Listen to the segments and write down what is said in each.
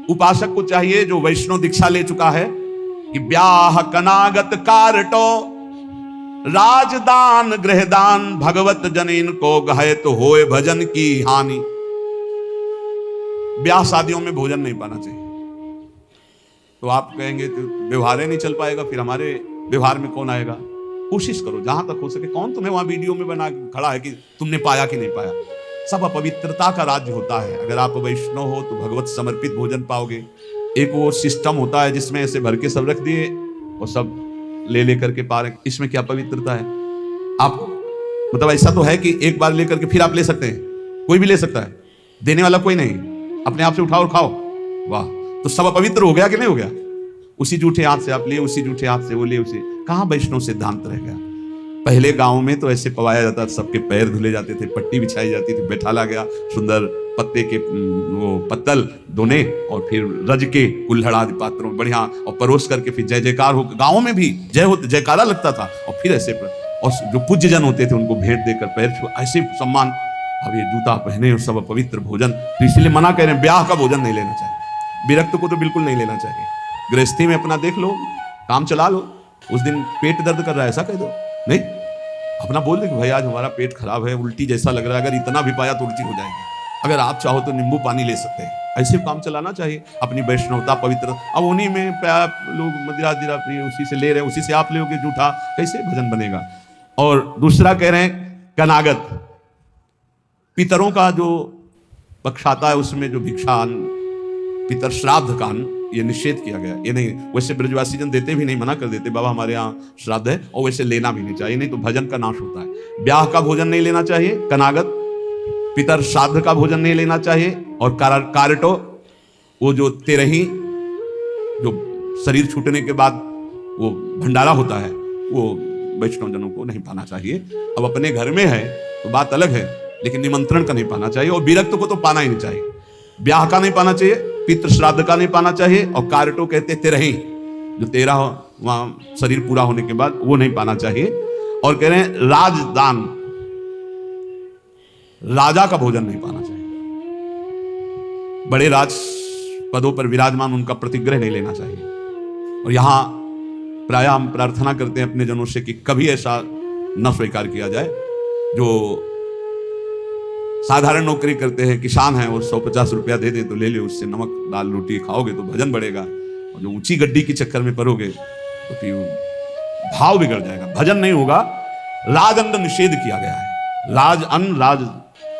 उपासक को चाहिए जो वैष्णव दीक्षा ले चुका है कि ब्याह कनागत कारटो राजदान गृहदान भगवत जनीन को गहे तो होए भजन की हानि। ब्याह शादियों में भोजन नहीं पाना चाहिए। तो आप कहेंगे तो व्यवहार ही नहीं चल पाएगा, फिर हमारे व्यवहार में कौन आएगा? कोशिश करो जहां तक हो सके। कौन तुम्हें वहां वीडियो में बना खड़ा है कि तुमने पाया कि नहीं पाया? सब अपवित्रता का राज्य होता है। अगर आप वैष्णव हो तो भगवत समर्पित भोजन पाओगे। एक वो सिस्टम होता है जिसमें ऐसे भर के सब रख दिए और सब ले लेकर के पा रहे, इसमें क्या पवित्रता है? आप मतलब ऐसा तो है कि एक बार लेकर के फिर आप ले सकते हैं, कोई भी ले सकता है, देने वाला कोई नहीं, अपने आप से उठाओ और खाओ। वाह, तो सब अपवित्र हो गया कि नहीं हो गया? उसी जूठे हाथ से आप लिए, उसी जूठे हाथ से वो लिए, उसे कहां वैष्णव सिद्धांत रह गया? पहले गांव में तो ऐसे पवाया जाता था, सबके पैर धुले जाते थे, पट्टी बिछाई जाती थी, बैठाला गया, सुंदर पत्ते के वो पत्तल दोने और फिर रज के कुल्हड़ आदि पात्रों बढ़िया और परोस करके फिर जय जयकार हो, गाँव में भी जयकारा लगता था। और फिर ऐसे और जो पूज्य जन होते थे उनको भेंट देकर पैर छू, ऐसे सम्मान। अब ये जूता पहने और सब पवित्र भोजन, तो इसलिए मना कह रहे हैं ब्याह का भोजन नहीं लेना चाहिए। विरक्त को तो बिल्कुल नहीं लेना चाहिए। गृहस्थी में अपना देख लो, काम चला लो। उस दिन पेट दर्द कर रहा है ऐसा कह दो, नहीं, अपना बोल दे कि भाई आज हमारा पेट खराब है, उल्टी जैसा लग रहा है, अगर इतना भी पाया तो उल्टी हो जाएगी, अगर आप चाहो तो नींबू पानी ले सकते हैं। ऐसे काम चलाना चाहिए। अपनी वैष्णवता पवित्र, अब उन्हीं में लोग मदिरा दिरा प्रिय उसी से ले रहे हैं, उसी से आप लोगे जूठा, कैसे भजन बनेगा? और दूसरा कह रहे हैं कनागत, पितरों का जो पक्ष आता है उसमें जो भिक्षान पितर श्राद्ध का ये निषेध किया गया। ये नहीं, वैसे ब्रजवासी जन देते भी नहीं, मना कर देते, बाबा हमारे यहाँ श्राद्ध है, और वैसे लेना भी नहीं चाहिए, नहीं तो भजन का नाश होता है। ब्याह का भोजन नहीं लेना चाहिए, कनागत पितर श्राद्ध का भोजन नहीं लेना चाहिए, और कारटो वो जो तेरही जो शरीर छूटने के बाद वो भंडारा होता है वो वैष्णव जनों को नहीं पाना चाहिए। अब अपने घर में है तो बात अलग है, लेकिन निमंत्रण का नहीं पाना चाहिए, और विरक्त को तो पाना ही नहीं चाहिए। ब्याह का नहीं पाना चाहिए, पितृ श्राद्ध का नहीं पाना चाहिए, और कारटो कहते तेरही जो 13 वहां शरीर पूरा होने के बाद वो नहीं पाना चाहिए। और कह रहे हैं राजदान, राजा का भोजन नहीं पाना चाहिए। बड़े राज पदों पर विराजमान उनका प्रतिग्रह नहीं लेना चाहिए। और यहां प्राय हम प्रार्थना करते हैं अपने जनों से कि कभी ऐसा न स्वीकार किया जाए। जो साधारण नौकरी करते हैं, किसान हैं, और 150 रुपया दे दे तो ले ले, उससे नमक दाल रोटी खाओगे तो भजन बढ़ेगा। और जो ऊंची गड्डी के चक्कर में पड़ोगे तो फिर भाव बिगड़ जाएगा, भजन नहीं होगा। राज अन्न निषेध किया गया है। राज अन्न, राज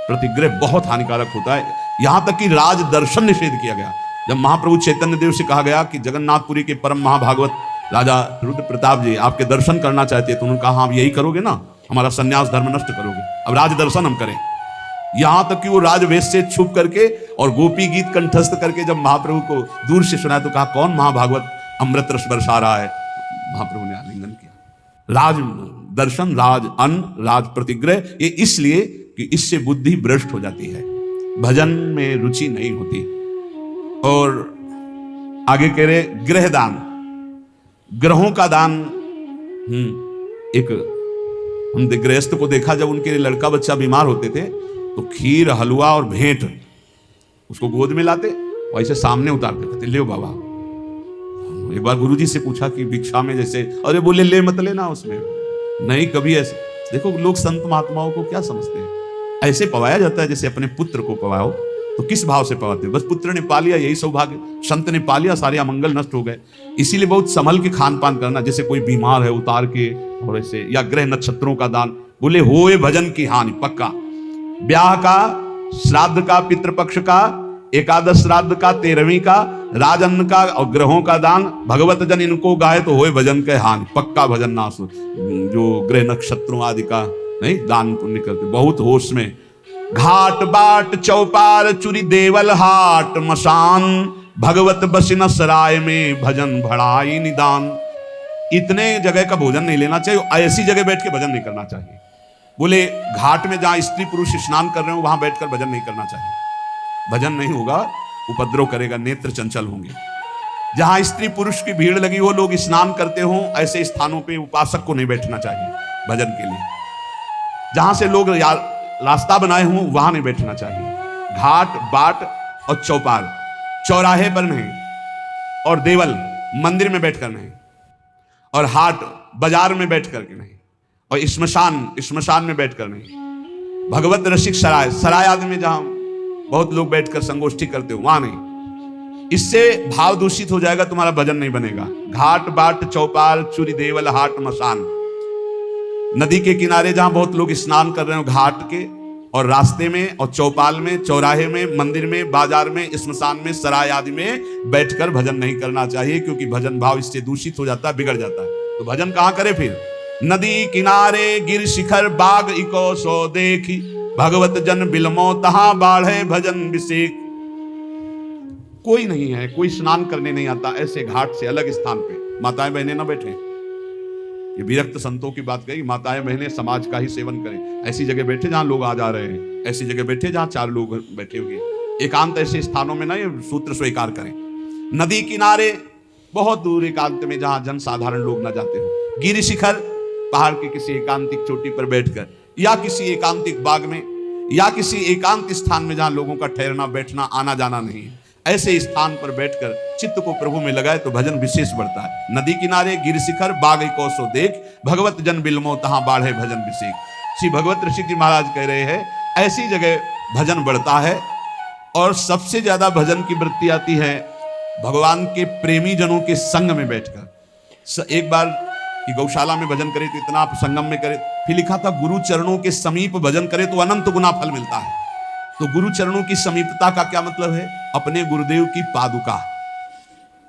प्रतिग्रह बहुत हानिकारक होता है। यहां तक कि राज दर्शन निषेध किया गया। जब महाप्रभु चैतन्य देव से कहा गया कि जगन्नाथपुरी के परम महाभागवत राजा रुद्र प्रताप जी आपके दर्शन करना चाहते हैं, तो उन्होंने कहा हाँ यही करोगे ना, हमारा संन्यास धर्म नष्ट करोगे, अब राज दर्शन हम करें। यहां तक कि वो राजवेश से छुप करके और गोपी गीत कंठस्थ करके जब महाप्रभु को दूर से सुना तो कहा कौन महाभागवत अमृत रस बरसा रहा है? महाप्रभु ने आलिंगन किया। राज दर्शन, राज अन्न, राज प्रतिग्रह, ये इसलिए कि इससे बुद्धि भ्रष्ट हो जाती है, भजन में रुचि नहीं होती। और आगे कह रहे गृहदान, ग्रहों का दान। एक हम गृहस्थ को देखा, जब उनके लड़का बच्चा बीमार होते थे तो खीर हलवा और भेंट उसको गोद में लाते और ऐसे सामने उतारते, कहते ले बाबा। एक बार गुरुजी से पूछा कि भिक्षा में जैसे, अरे बोले ले मत लेना उसमें, नहीं कभी ऐसे। देखो लोग संत महात्माओं को क्या समझते हैं, ऐसे पवाया जाता है जैसे अपने पुत्र को पवाओ। तो किस भाव से पवाते हो? बस पुत्र ने पा लिया यही सौभाग्य, संत ने पा लिया सारे अमंगल नष्ट हो गए। इसीलिए बहुत संभल के खान पान करना, जैसे कोई बीमार है उतार के, और ऐसे, या ग्रह नक्षत्रों का दान, बोले होए भजन की हानि पक्का। ब्याह का, श्राद्ध का, पितृपक्ष का, एकादश श्राद्ध का, 13वीं का, राजन्न का और ग्रहों का दान, भगवत जन इनको गाए तो होए भजन के हानि पक्का। भजन नाश, जो ग्रह नक्षत्रों आदि का नहीं दान पुण्य करते, बहुत होश में। घाट बाट चौपार चुरी देवल हाट मसान, भगवत बसिन सराय में भजन भड़ाई निदान। इतने जगह का भोजन नहीं लेना चाहिए, ऐसी जगह बैठ के भजन नहीं करना चाहिए। बोले घाट में जहां स्त्री पुरुष स्नान कर रहे हो वहां बैठकर भजन नहीं करना चाहिए, भजन नहीं होगा, उपद्रव करेगा, नेत्र चंचल होंगे। जहां स्त्री पुरुष की भीड़ लगी हो, लोग स्नान करते हो, ऐसे स्थानों पे उपासक को नहीं बैठना चाहिए भजन के लिए। जहां से लोग रास्ता बनाए हों वहां नहीं बैठना चाहिए। घाट बाट और चौपाल चौराहे पर नहीं, और देवल मंदिर में बैठकर नहीं, और हाट बाजार में बैठ करके नहीं, और श्मशान में बैठकर नहीं। भगवत रसिक सराय आदि में जहां बहुत लोग बैठकर संगोष्ठी करते हो वहां नहीं। इससे भाव दूषित हो जाएगा, तुम्हारा भजन नहीं बनेगा। घाट बाट चौपाल चूरी देवल हाट मसान, नदी के किनारे जहां बहुत लोग स्नान कर रहे हो, घाट के और रास्ते में और चौपाल में, चौराहे में, मंदिर में, बाजार में, स्मशान में, सराय आदि में बैठकर भजन नहीं करना चाहिए, क्योंकि भजन भाव इससे दूषित हो जाता है, बिगड़ जाता है। तो भजन कहां करे फिर? नदी किनारे गिर शिखर बाग इको सो देखी, भगवत जन बिलमो तहां बाढ़े भजन विषेक। कोई नहीं है, कोई स्नान करने नहीं आता, ऐसे घाट से अलग स्थान पे माताएं बहनें ना बैठे। ये विरक्त संतों की बात कही, माताएं बहनें समाज का ही सेवन करें। ऐसी जगह बैठे जहां लोग आ जा रहे हैं, ऐसी जगह बैठे जहां 4 लोग बैठे हुए, एकांत ऐसे स्थानों में ना ये सूत्र स्वीकार करें। नदी किनारे बहुत दूर एकांत में जहां जन साधारण लोग ना जाते हो, गिरि शिखर पहाड़ के किसी एकांतिक चोटी पर बैठकर, या किसी एकांतिक बाग में, या किसी एकांत स्थान में जहां लोगों का ठहरना बैठना आना जाना नहीं है, ऐसे स्थान पर बैठकर चित्त को प्रभु में लगाए तो भजन विशेष बढ़ता है। नदी किनारे गिर शिखर बाग कोसो देख, भगवत जन बिलमो तहां बाढ़े भजन विषेक। श्री भगवत ऋषि जी महाराज कह रहे हैं, ऐसी जगह भजन बढ़ता है। और सबसे ज्यादा भजन की वृत्ति आती है भगवान के प्रेमी जनों के संग में बैठकर। एक बार कि गौशाला में भजन करे तो इतना संगम में करे, फिर लिखा था गुरु चरणों के समीप भजन करे तो अनंत गुना फल मिलता है। तो गुरु चरणों की समीपता का क्या मतलब है? अपने गुरुदेव की पादुका,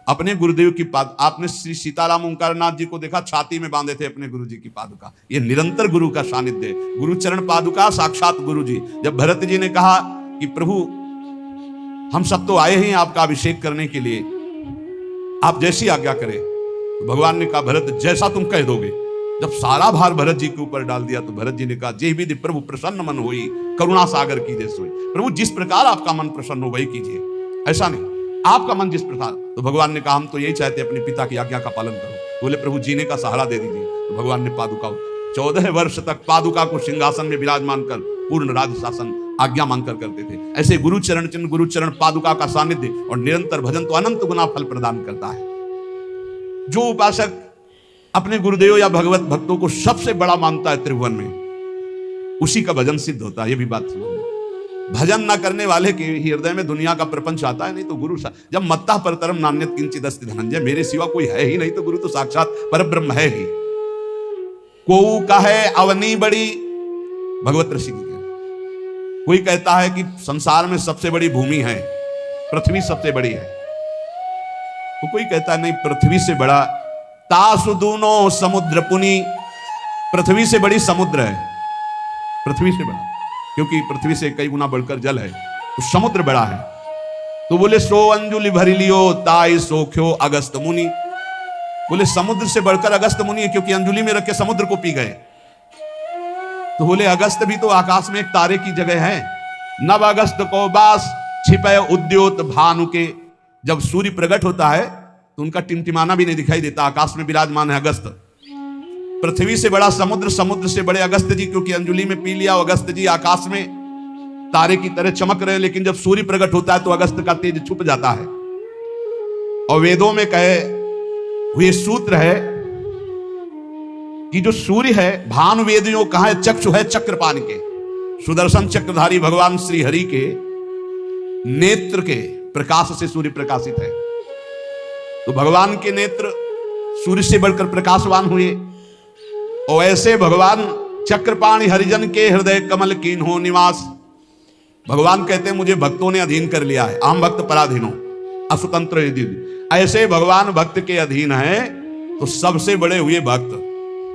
अपने गुरुदेव की आपने श्री सीताराम ओंकारनाथ जी को देखा, छाती में बांधे थे अपने गुरु जी की पादुका। ये निरंतर गुरु का सानिध्य है। गुरु चरण पादुका साक्षात गुरु जी। जब भरत जी ने कहा कि प्रभु हम सब तो आए हैं आपका अभिषेक करने के लिए, आप जैसी आज्ञा करें, तो भगवान ने कहा भरत जैसा तुम कह दोगे। जब सारा भार भरत जी के ऊपर डाल दिया तो भरत जी ने कहा जे विधि प्रभु प्रसन्न मन होई, करुणा सागर कीजिए सोई। प्रभु जिस प्रकार आपका मन प्रसन्न हो वही कीजिए, ऐसा नहीं आपका मन जिस प्रकार। तो भगवान ने कहा हम तो यही चाहते अपने पिता की आज्ञा का पालन करो। बोले प्रभु जीने का सहारा दे दीजिए। तो भगवान ने पादुका 14 वर्ष तक पादुका को सिंहासन में विराजमान कर पूर्ण राज शासन आज्ञा मांगकर करते थे। ऐसे गुरु चरण चिन्ह, गुरु चरण पादुका का सानिध्य और निरंतर भजन तो अनंत गुना फल प्रदान करता है। जो उपासक अपने गुरुदेव या भगवत भक्तों को सबसे बड़ा मानता है त्रिभुवन में, उसी का भजन सिद्ध होता है। ये भी बात समझ। भजन न करने वाले के हृदय में दुनिया का प्रपंच आता है। नहीं तो गुरु जब मत्ता परतरम नान्यत किंचित अस्ति धनंजय, मेरे सिवा कोई है ही नहीं, तो गुरु तो साक्षात परब्रह्म है ही। को कहे अवनी बड़ी, भगवत ऋषि की कोई कहता है कि संसार में सबसे बड़ी भूमि है, पृथ्वी सबसे बड़ी है, तो कोई कहता है नहीं पृथ्वी से बड़ा तासु दूनो समुद्र पुनी, पृथ्वी से बड़ी समुद्र है, पृथ्वी से बड़ा, क्योंकि पृथ्वी से कई गुना बढ़कर जल है, तो समुद्र बड़ा है। तो बोले सो अंजुलि भरी लियो ताई सोख्यो अगस्त मुनि, बोले समुद्र से बढ़कर अगस्त मुनि है, क्योंकि अंजुलि में रख के समुद्र को पी गए। तो बोले अगस्त भी तो आकाश में एक तारे की जगह है। नव अगस्त को बास छिपे उद्योत भानु के, जब सूर्य प्रकट होता है तो उनका टिमटिमाना भी नहीं दिखाई देता, आकाश में विराजमान है अगस्त। पृथ्वी से बड़ा समुद्र, समुद्र से बड़े अगस्त जी, क्योंकि अंजुलि में पी लिया। अगस्त जी आकाश में तारे की तरह चमक रहे, लेकिन जब सूर्य प्रकट होता है तो अगस्त का तेज छुप जाता है। और वेदों में कहे हुए सूत्र है कि जो सूर्य है, भानु वेदियों कहा है चक्षु है चक्रपाण के, सुदर्शन चक्रधारी भगवान श्री हरि के नेत्र के प्रकाश से सूर्य प्रकाशित है। तो भगवान के नेत्र सूर्य से बढ़कर प्रकाशवान हुए। और ऐसे भगवान चक्रपाणि हरिजन के हृदय कमल कीन हो निवास। भगवान कहते हैं मुझे भक्तों ने अधीन कर लिया है, आम भक्त पराधीनो असुतंत्र। ऐसे भगवान भक्त के अधीन है तो सबसे बड़े हुए भक्त।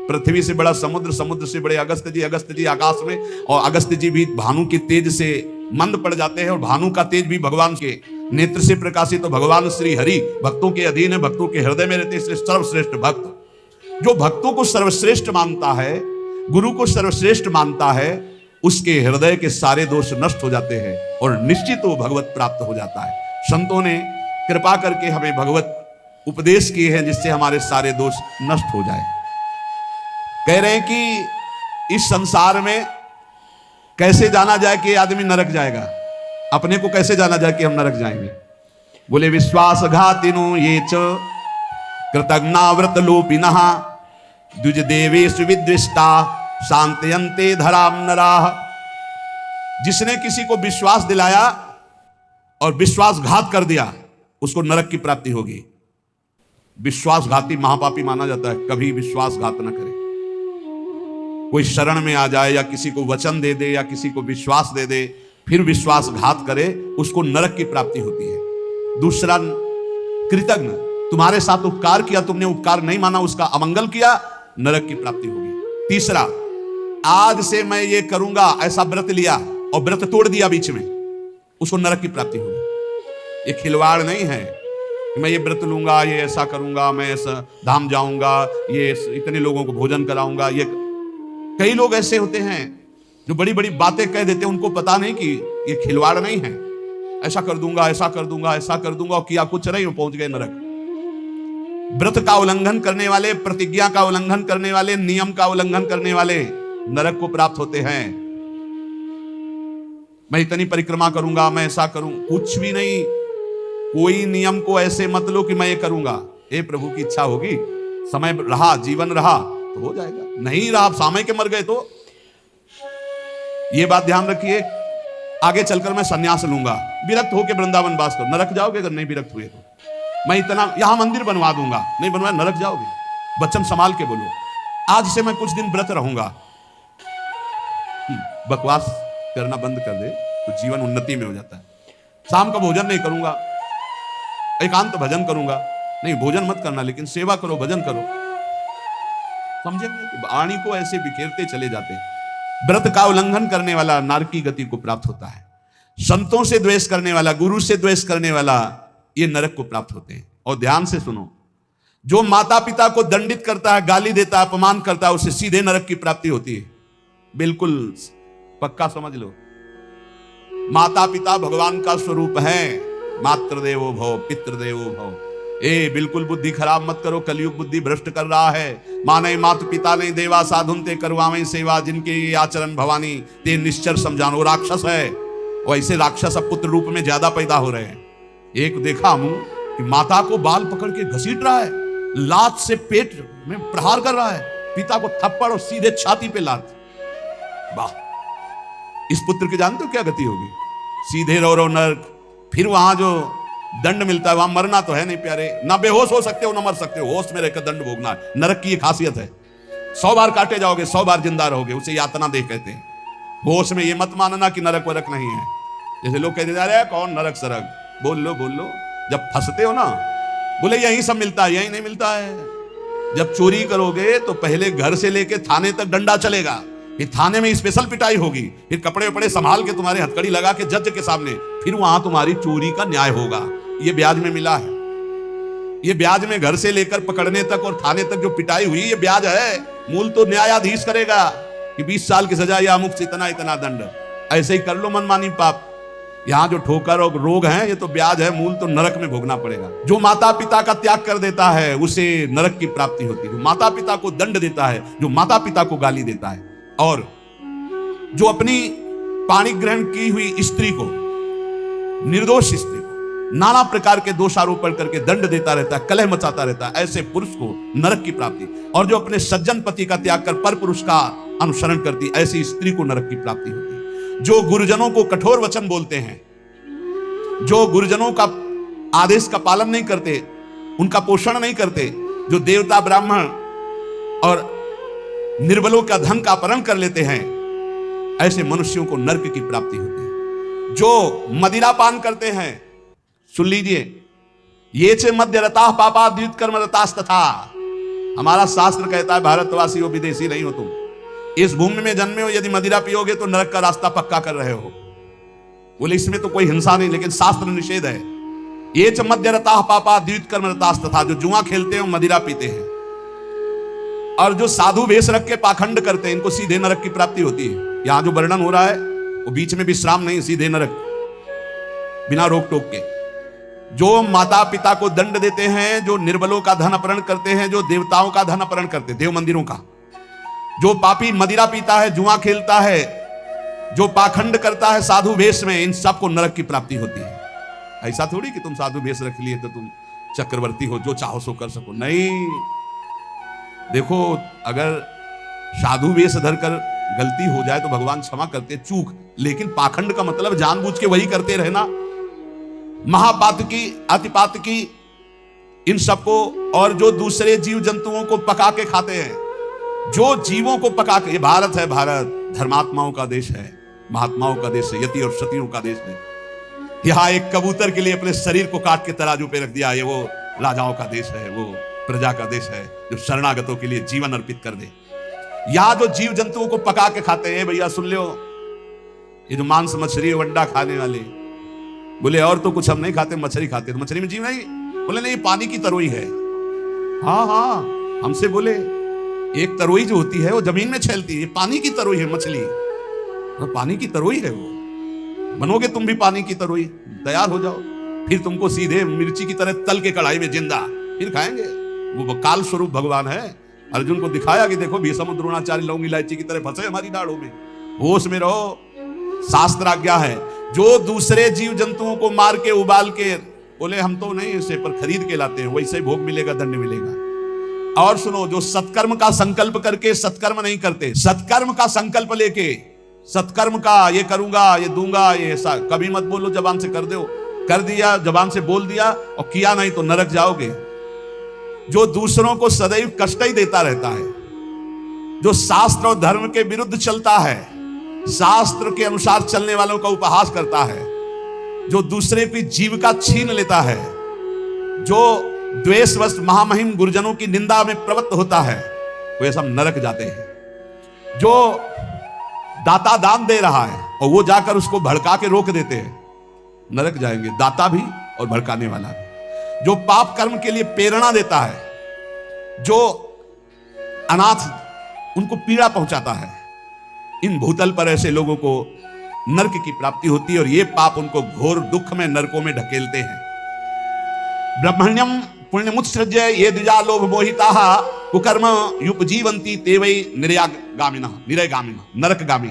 पृथ्वी से बड़ा समुद्र, समुद्र से बड़े अगस्त जी आकाश में, और अगस्त जी भी भानु के तेज से मंद पड़ जाते हैं, और भानु का तेज भी भगवान के नेत्र से प्रकाशित। तो भगवान श्री हरि भक्तों के अधीन है, भक्तों के हृदय में रहते, इसलिए सर्वश्रेष्ठ भक्त। जो भक्तों को सर्वश्रेष्ठ मानता है, गुरु को सर्वश्रेष्ठ मानता है, उसके हृदय के सारे दोष नष्ट हो जाते हैं और निश्चित वो भगवत प्राप्त हो जाता है। संतों ने कृपा करके हमें भगवत उपदेश किए हैं जिससे हमारे सारे दोष नष्ट हो जाए। कह रहे हैं कि इस संसार में कैसे जाना जाए कि आदमी नरक जाएगा, अपने को कैसे जाना जाए कि हम नरक जाएंगे। बोले विश्वासघातिनो ये च कृतज्ञाव्रत लोपिनः द्विज देवेषु विद्विष्टा शांतयन्ते धराम नराः। जिसने किसी को विश्वास दिलाया और विश्वासघात कर दिया उसको नरक की प्राप्ति होगी। विश्वासघाती महापापी माना जाता है, कभी विश्वासघात न करे। कोई शरण में आ जाए या किसी को वचन दे दे या किसी को विश्वास दे दे फिर विश्वासघात करे, उसको नरक की प्राप्ति होती है। दूसरा, कृतज्ञ, तुम्हारे साथ उपकार किया, तुमने उपकार नहीं माना, उसका अमंगल किया, नरक की प्राप्ति होगी। तीसरा, आज से मैं ये करूंगा ऐसा व्रत लिया और व्रत तोड़ दिया बीच में, उसको नरक की प्राप्ति होगी। ये खिलवाड़ नहीं है कि मैं ये व्रत लूंगा, ये ऐसा करूंगा, मैं ऐसा धाम जाऊंगा, ये इतने लोगों को भोजन कराऊंगा। ये कई लोग ऐसे होते हैं जो बड़ी बड़ी बातें कह देते हैं, उनको पता नहीं कि ये खिलवाड़ नहीं है। ऐसा कर दूंगा, ऐसा कर दूंगा, ऐसा कर दूंगा, और किया कुछ नहीं, पहुंच गए नरक। व्रत का उल्लंघन करने वाले, प्रतिज्ञा का उल्लंघन करने वाले, नियम का उल्लंघन करने वाले नरक को प्राप्त होते हैं। मैं इतनी परिक्रमा करूंगा, मैं ऐसा करूं, कुछ भी नहीं। कोई नियम को ऐसे मत लो कि मैं ये करूंगा। ए प्रभु की इच्छा होगी, समय रहा, जीवन रहा तो हो जाएगा, नहीं रहा, सामय के मर गए तो। ये बात ध्यान रखिए, आगे चलकर मैं सन्यास लूंगा, विरक्त होकर वृंदावन वास करो, नरक जाओगे अगर नहीं विरक्त हुए तो। मैं इतना यहां मंदिर बनवा दूंगा, नहीं बनवाया नरक जाओगे। वचन संभाल के बोलो, आज से मैं कुछ दिन व्रत रहूंगा। बकवास करना बंद कर दे तो जीवन उन्नति में हो जाता है। शाम का भोजन नहीं करूंगा, एकांत भजन करूंगा। नहीं, भोजन मत करना, लेकिन सेवा करो, भजन करो। समझेंगे, वाणी को ऐसे बिखेरते चले जाते हैं। व्रत का उल्लंघन करने वाला नरकी गति को प्राप्त होता है। संतों से द्वेष करने वाला, गुरु से द्वेष करने वाला, ये नरक को प्राप्त होते हैं। और ध्यान से सुनो, जो माता पिता को दंडित करता है, गाली देता है, अपमान करता है, उसे सीधे नरक की प्राप्ति होती है। बिल्कुल पक्का समझ लो। माता पिता भगवान का स्वरूप है। मातृदेवो भव, पितृदेवो भव। बिल्कुल बुद्धि खराब मत करो, कलयुग बुद्धि भ्रष्ट कर रहा है। माने मात पिता नहीं देवा, साधुन ते करवावें सेवा, जिनके ये आचरण भवानी ते निश्चर समझानो। राक्षस है, और ऐसे राक्षस अब पुत्र रूप में ज्यादा पैदा हो रहे हैं। एक देखा हूं कि माता को बाल पकड़ के घसीट रहा है, लात से पेट में प्रहार कर रहा है, पिता को थप्पड़ और सीधे छाती पे लात। वाह, इस पुत्र के जानते हो क्या गति होगी? सीधे रो नरक। फिर वहां जो दंड मिलता है, वहां मरना तो है नहीं प्यारे, ना बेहोश हो सकते हो ना मर सकते हो, होश में रहकर दंड भोगना है। नरक की ये खासियत है। 100 बार काटे जाओगे, 100 बार जिंदा रहोगे, उसे यातना देह कहते हैं। होश में ये मत मानना कि नरक वरक नहीं है। जैसे लोग कहते जा रहे हैं कौन नरक सरक, बोल लो बोल लो। जब फंसते हो ना, बोले यही सब मिलता है, यही नहीं मिलता है। जब चोरी करोगे तो पहले घर से लेके थाने तक डंडा चलेगा, फिर थाने में स्पेशल पिटाई होगी, फिर कपड़े वपड़े संभाल के तुम्हारे हथकड़ी लगा के जज के सामने, फिर वहां तुम्हारी चोरी का न्याय होगा। ये ब्याज में मिला है। ये ब्याज में घर से लेकर पकड़ने तक और थाने तक जो पिटाई हुई, ये ब्याज है। मूल तो न्यायाधीश करेगा कि 20 साल की सजा या अमुक से इतना इतना दंड। ऐसे ही कर लो मनमानी पाप। यहां जो ठोकर और रोग हैं, ये तो ब्याज है, मूल तो नरक में भोगना पड़ेगा। जो माता पिता का त्याग कर देता है उसे नरक की प्राप्ति होती है। जो माता पिता को दंड देता है, जो माता पिता को गाली देता है, और जो अपनी पाणी ग्रहण की हुई स्त्री को, निर्दोष स्त्री को नाना प्रकार के दोषारोपण करके दंड देता रहता है, कलह मचाता रहता है, ऐसे पुरुष को नरक की प्राप्ति। और जो अपने सज्जन पति का त्याग कर पर पुरुष का अनुसरण करती, ऐसी स्त्री को नरक की प्राप्ति होती है। जो गुरुजनों को कठोर वचन बोलते हैं, जो गुरुजनों का आदेश का पालन नहीं करते, उनका पोषण नहीं करते, जो देवता ब्राह्मण और निर्बलों का धन का अपहरण कर लेते हैं, ऐसे मनुष्यों को नरक की प्राप्ति होती है। जो मदिरा पान करते हैं, सुन लीजिए, ये चे मध्य रता पापा द्वित कर्म रतास्तथा। हमारा शास्त्र कहता है भारतवासी हो, विदेशी नहीं हो तुम। इस भूमि में जन्मे हो, यदि मदिरा पियोगे तो नरक का रास्ता पक्का कर रहे हो। बोले इसमें तो कोई हिंसा नहीं, लेकिन शास्त्र निषेध है। ये च मध्य रता पापा द्वित कर्म रतास्तथा। जो जुआ खेलते हैं, मदिरा पीते हैं, और जो साधु वेश रख के पाखंड करते हैं, इनको सीधे नरक की प्राप्ति होती है। यहां जो वर्णन हो रहा है वो बीच में विश्राम नहीं, सीधे नरक, बिना रोक टोक के। जो माता पिता को दंड देते हैं, जो निर्बलों का धन अपहरण करते हैं, जो देवताओं का धन अपहरण करते हैं, देव मंदिरों का, जो पापी मदिरा पीता है, जुआ खेलता है, जो पाखंड करता है साधु वेश में, इन सबको नरक की प्राप्ति होती है। ऐसा थोड़ी कि तुम साधु वेश रख लिए तो तुम चक्रवर्ती हो, जो चाहो सो कर सको। नहीं, देखो अगर साधु वेश धरकर गलती हो जाए तो भगवान क्षमा करते, चूक। लेकिन पाखंड का मतलब जानबूझ के वही करते रहना, महापात की, अतिपात की, इन सबको, और जो दूसरे जीव जंतुओं को पका के खाते हैं, जो जीवों को पका के। ये भारत है, भारत धर्मात्माओं का देश है, महात्माओं का देश है, यति और सतियों का देश है। यहां एक कबूतर के लिए अपने शरीर को काट के तराजू पे रख दिया, ये वो राजाओं का देश है, वो प्रजा का देश है जो शरणागतों के लिए जीवन अर्पित कर दे। यहां जो जीव जंतुओं को पका के खाते हैं, भैया सुन लो, ये जो मांस मछली अंडा खाने वाले बोले और तो कुछ हम नहीं खाते, मछली खाते। तो मछली में जीव नहीं? बोले नहीं, पानी की तरोई है। हाँ हाँ, हमसे बोले एक तरोई जो होती है वो जमीन में छेलती है, पानी की तरोई है मछली, तो पानी की तरोई है वो। बनोगे तुम भी पानी की तरोई, तैयार हो जाओ, फिर तुमको सीधे मिर्ची की तरह तल के कढ़ाई में जिंदा फिर खाएंगे। वो काल स्वरूप भगवान है। अर्जुन को दिखाया कि देखो भीष्म द्रोणाचार्य लौंग इलायची की तरह फंसे हमारी दाढ़ों में, होश में रहो। शास्त्र आज्ञा है, जो दूसरे जीव जंतुओं को मार के उबाल के, बोले हम तो नहीं इसे पर खरीद के लाते हैं, वैसे भोग मिलेगा, दंड मिलेगा। और सुनो, जो सत्कर्म का संकल्प करके सत्कर्म नहीं करते, सत्कर्म का संकल्प लेके, सत्कर्म का ये करूंगा, ये दूंगा, ये ऐसा कभी मत बोलो, जबान से कर दो, कर दिया जबान से बोल दिया और किया नहीं तो नरक जाओगे। जो दूसरों को सदैव कष्ट ही देता रहता है, जो शास्त्र और धर्म के विरुद्ध चलता है, शास्त्र के अनुसार चलने वालों का उपहास करता है, जो दूसरे की जीविका छीन लेता है, जो द्वेषवश महामहिम गुरुजनों की निंदा में प्रवृत्त होता है, वे सब नरक जाते हैं। जो दाता दान दे रहा है और वो जाकर उसको भड़का के रोक देते हैं, नरक जाएंगे, दाता भी और भड़काने वाला भी। जो पाप कर्म के लिए प्रेरणा देता है, जो अनाथ उनको पीड़ा पहुंचाता है, इन भूतल पर ऐसे लोगों को नरक की प्राप्ति होती है और ये पाप उनको घोर दुख में नरकों में ढकेलते हैं। ब्रह्मण्यम पुण्यमुत्सृज्य ये द्विजा लोभ मोहिताः कुकर्म युपजीवन्ति ते वै निरयगामिनः नरकगामी।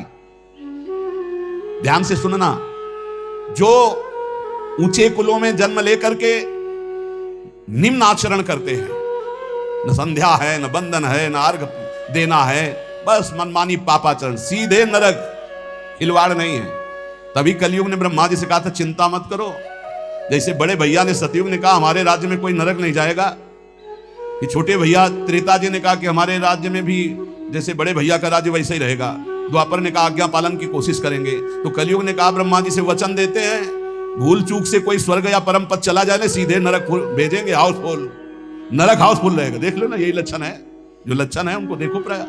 ध्यान से सुनना, जो ऊंचे कुलों में जन्म लेकर के निम्न आचरण करते हैं, न संध्या है, न बंधन है, न अर्घ देना है, बस मनमानी पापाचरण, सीधे नरक, खिलवाड़ नहीं है। तभी कलयुग ने ब्रह्मा जी से कहा था चिंता मत करो। जैसे बड़े भैया ने सतयुग ने कहा हमारे राज्य में कोई नरक नहीं जाएगा, कि छोटे भैया त्रेता जी ने कहा कि हमारे राज्य में भी जैसे बड़े भैया का राज्य वैसे ही रहेगा। द्वापर ने कहा आज्ञा पालन की कोशिश करेंगे। तो कलयुग ने कहा ब्रह्मा जी से वचन देते हैं, भूल चूक से कोई स्वर्ग या परम पद चला जाए सीधे नरक भेजेंगे, हाउसफुल, नरक हाउसफुल रहेगा। देख लो ना, यही लक्षण है, जो लक्षण है उनको देखो प्राय।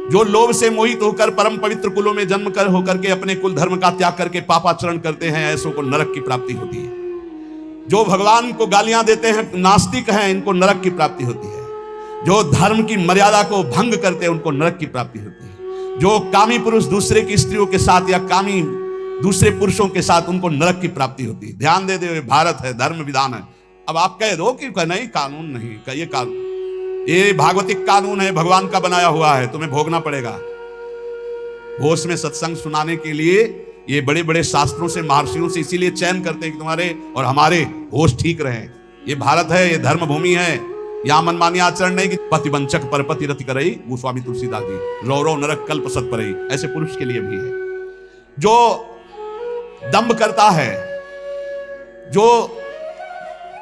जो लोभ से मोहित होकर परम पवित्र कुलों में जन्म कर होकर के अपने कुल धर्म का त्याग करके पापाचरण करते हैं, ऐसों को नरक की प्राप्ति होती है। जो भगवान को गालियां देते हैं, नास्तिक हैं, इनको नरक की प्राप्ति होती है। जो धर्म की मर्यादा को भंग करते हैं, उनको नरक की प्राप्ति होती है। जो कामी पुरुष दूसरे की स्त्रियों के साथ या कामी दूसरे पुरुषों के साथ, उनको नरक की प्राप्ति होती है। ध्यान दे दे, भारत है, धर्म विधान है। अब आप कह दो कि नहीं कानून नहीं, कहिए कानून, ये भागवतिक कानून है, भगवान का बनाया हुआ है, तुम्हें भोगना पड़ेगा। होश में सत्संग सुनाने के लिए ये बड़े बड़े शास्त्रों से, महर्षियों से इसीलिए चयन करते हैं कि तुम्हारे और हमारे होश ठीक रहे। ये भारत है, ये धर्म भूमि है, यहां मनमानी आचरण नहीं कि पतिवंचक परपति रति करई, गोस्वामी तुलसीदास जी, रौरव नरक कल्प सत परई, ऐसे पुरुष के लिए भी है। जो दंभ करता है, जो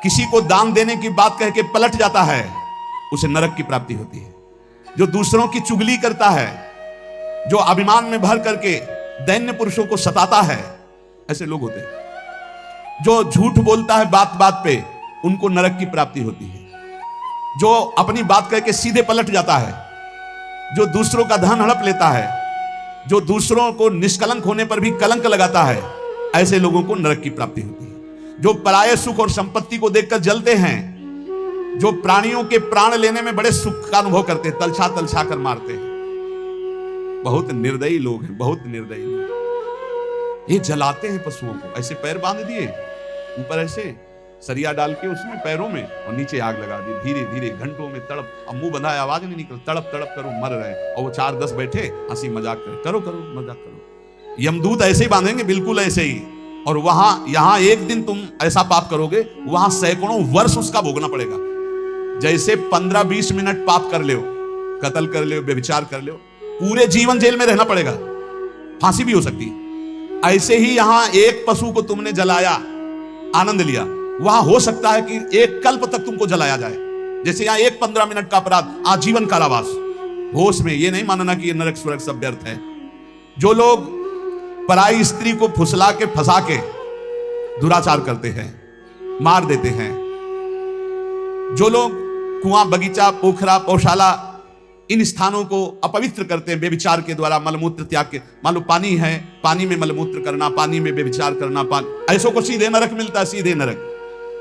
किसी को दान देने की बात कह के पलट जाता है, उसे नरक की प्राप्ति होती है। जो दूसरों की चुगली करता है, जो अभिमान में भर करके दैन्य पुरुषों को सताता है, ऐसे लोग होते हैं। जो झूठ बोलता है बात बात पे, उनको नरक की प्राप्ति होती है। जो अपनी बात कह के सीधे पलट जाता है, जो दूसरों का धन हड़प लेता है, जो दूसरों को निष्कलंक होने पर भी कलंक लगाता है, ऐसे लोगों को नरक की प्राप्ति होती है। जो पराये सुख और संपत्ति को देखकर जलते हैं, जो प्राणियों के प्राण लेने में बड़े सुख का अनुभव करते हैं, तलछा तलछा कर मारते हैं, बहुत निर्दयी लोग हैं, बहुत निर्दयी लोग। ये जलाते हैं पशुओं को, ऐसे पैर बांध दिए, ऊपर ऐसे सरिया डाल के उसमें पैरों में, और नीचे आग लगा दी, धीरे धीरे घंटों में तड़प, अब मुंह बंधा है, आवाज नहीं निकल, तड़प तड़प करो, मर रहे हैं। और वो 4-10 बैठे हंसी मजाक करो, करो करो मजाक करो। यमदूत ऐसे ही बांधेंगे, बिल्कुल ऐसे ही, और यहां एक दिन तुम ऐसा पाप करोगे, वहां सैकड़ों वर्ष उसका भोगना पड़ेगा। जैसे 15-20 मिनट पाप कर ले, कत्ल कर ले, व्यभिचार कर ले, पूरे जीवन जेल में रहना पड़ेगा, फांसी भी हो सकती है। ऐसे ही यहां एक पशु को तुमने जलाया, आनंद लिया, वहां हो सकता है कि एक कल्प तक तुमको जलाया जाए। जैसे यहां एक 15 मिनट का अपराध, आजीवन कारावास। होश में ये नहीं मानना कि ये नरक स्वर्ग सब व्यर्थ है। जो लोग पराई स्त्री को फुसला के फंसा के दुराचार करते हैं, मार देते हैं, जो लोग कुआं, बगीचा, पोखरा, पौशाला, इन स्थानों को अपवित्र करते हैं व्यभिचार के द्वारा, मलमूत्र त्याग के, मान लो पानी है, पानी में मलमूत्र करना, पानी में व्यभिचार करना, ऐसों को सीधे नरक मिलता है, सीधे नरक।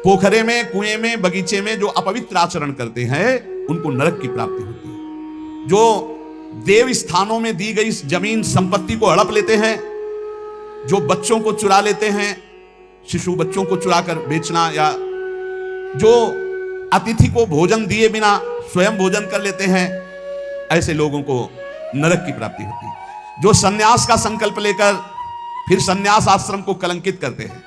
पोखरे में, कुएं में, बगीचे में जो अपवित्र आचरण करते हैं उनको नरक की प्राप्ति होती है। जो देव स्थानों में दी गई जमीन संपत्ति को हड़प लेते हैं, जो बच्चों को चुरा लेते हैं, शिशु बच्चों को चुराकर बेचना, या जो अतिथि को भोजन दिए बिना स्वयं भोजन कर लेते हैं, ऐसे लोगों को नरक की प्राप्ति होती है। जो सन्यास का संकल्प लेकर फिर सन्यास आश्रम को कलंकित करते हैं,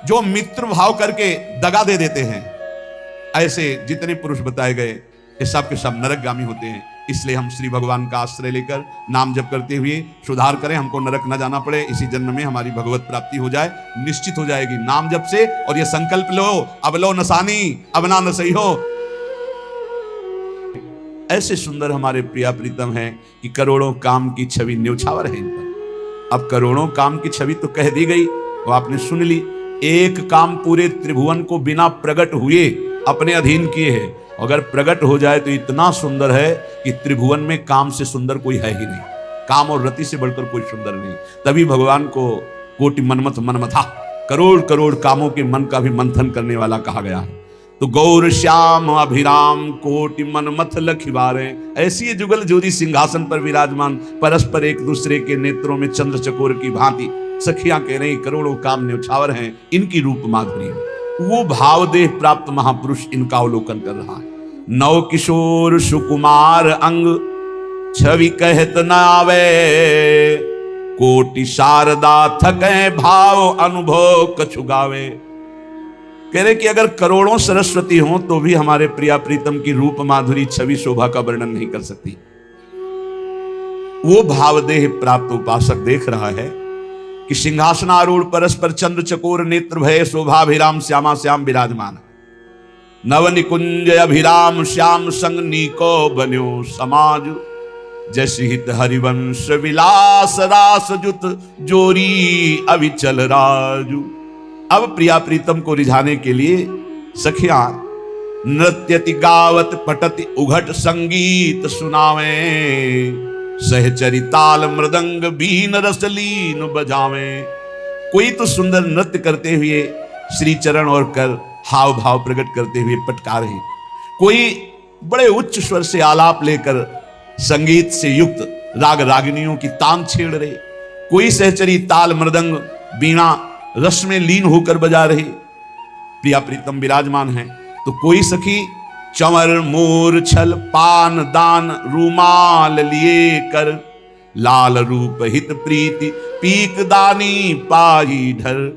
जो मित्र भाव करके दगा दे देते हैं, ऐसे जितने पुरुष बताए गए ये सब के सब नरकगामी होते हैं। इसलिए हम श्री भगवान का आश्रय लेकर नाम जप करते हुए सुधार करें, हमको नरक न जाना पड़े, इसी जन्म में हमारी भगवत प्राप्ति हो जाए, निश्चित हो जाएगी नाम जप से। और ये संकल्प लो, अब लो नसानी, अब ना न सही हो। ऐसे सुंदर हमारे प्रिया प्रीतम हैं कि करोड़ों काम की छवि न्योछावर है इन पर। अब करोड़ों काम की छवि तो कह दी गई, वो आपने सुन ली। एक काम पूरे त्रिभुवन को बिना प्रकट हुए अपने अधीन किए है। अगर प्रकट हो जाए तो इतना सुंदर है कि त्रिभुवन में काम से सुंदर कोई है ही नहीं, काम और रति से बढ़कर कोई सुंदर नहीं। तभी भगवान को कोटि मनमथ मनमथा, करोड़ करोड़ कामों के मन का भी मंथन करने वाला कहा गया है। तो गौर श्याम अभिराम कोटि मनमथ लखिवारे, ऐसी ये जुगल जोड़ी सिंहासन पर विराजमान, परस्पर एक दूसरे के नेत्रों में चंद्र चकोर की भांति सखियां कह रही करोड़ों काम न्योछावर हैं इनकी रूप माधुरी। वो भावदेह प्राप्त महापुरुष इनका अवलोकन कर रहा है। नव किशोर सुकुमार अंग छवि कहत न आवे, कोटि शारदा थके भाव अनुभव कछु गावे। कह रहे कि अगर करोड़ों सरस्वती हो तो भी हमारे प्रिया प्रीतम की रूप माधुरी छवि शोभा का वर्णन नहीं कर सकती। वो भावदेह प्राप्त उपासक देख रहा है कि सिंहासनारूढ़ परस्पर चंद्र चकोर नेत्र भय शोभाभिराम श्यामा श्याम विराजमान। नव निकुंज अभिराम श्याम संग नीको बन्यो समाज, जैसे हित हरिवंश विलास रास जुत जोरी अविचल राजू। अब प्रिया प्रीतम को रिझाने के लिए सखियां नृत्यति गावत पटति उघट संगीत सुनावे, सहचरी ताल मृदंग बीन रसलीन बजावे। कोई तो सुंदर नृत्य करते हुए श्री चरण और कर हाव भाव प्रकट करते हुए पटका रहे, कोई बड़े उच्च स्वर से आलाप लेकर संगीत से युक्त राग रागिनियों की तान छेड़ रहे, कोई सहचरी ताल मृदंग बीणा रस में लीन होकर बजा रहे। प्रिया प्रीतम विराजमान है तो कोई सखी चंवर मोर छल पान दान रूमाल लिए कर, लाल रूप हित प्रीति पीक दानी पाई ढर।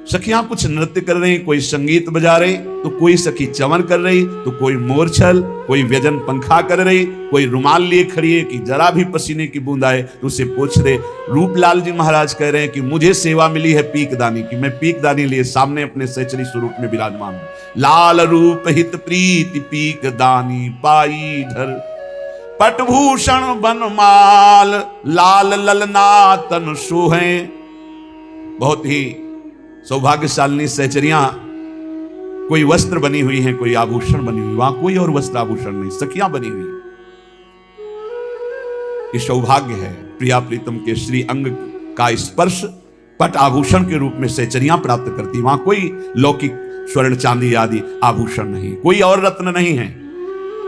सखियां कुछ नृत्य कर रही, कोई संगीत बजा रही, तो कोई सखी चंवर कर रही, तो कोई मोरछल, कोई व्यजन पंखा कर रही, कोई रुमाल लिए खड़ी है कि जरा भी पसीने की बूंद आए तो उसे पोंछ दे। रूपलाल जी महाराज कह रहे हैं कि मुझे सेवा मिली है पीकदानी की, मैं पीकदानी लिए सामने अपने सहचरी स्वरूप में विराजमान हूं। लाल रूप हित प्रीति पीकदानी पाई ढर, पटभूषण बनमाल लाल ललना तन सोहे। बहुत ही सौभाग्यशालिनी सहचरियां कोई वस्त्र बनी हुई हैं, कोई आभूषण बनी हुई, वहां कोई और वस्त्र आभूषण नहीं, सखियां बनी हुई। ये सौभाग्य है प्रिया प्रीतम के श्री अंग का स्पर्श पट आभूषण के रूप में सहचरियां प्राप्त करती। वहां कोई लौकिक स्वर्ण चांदी आदि आभूषण नहीं, कोई और रत्न नहीं है।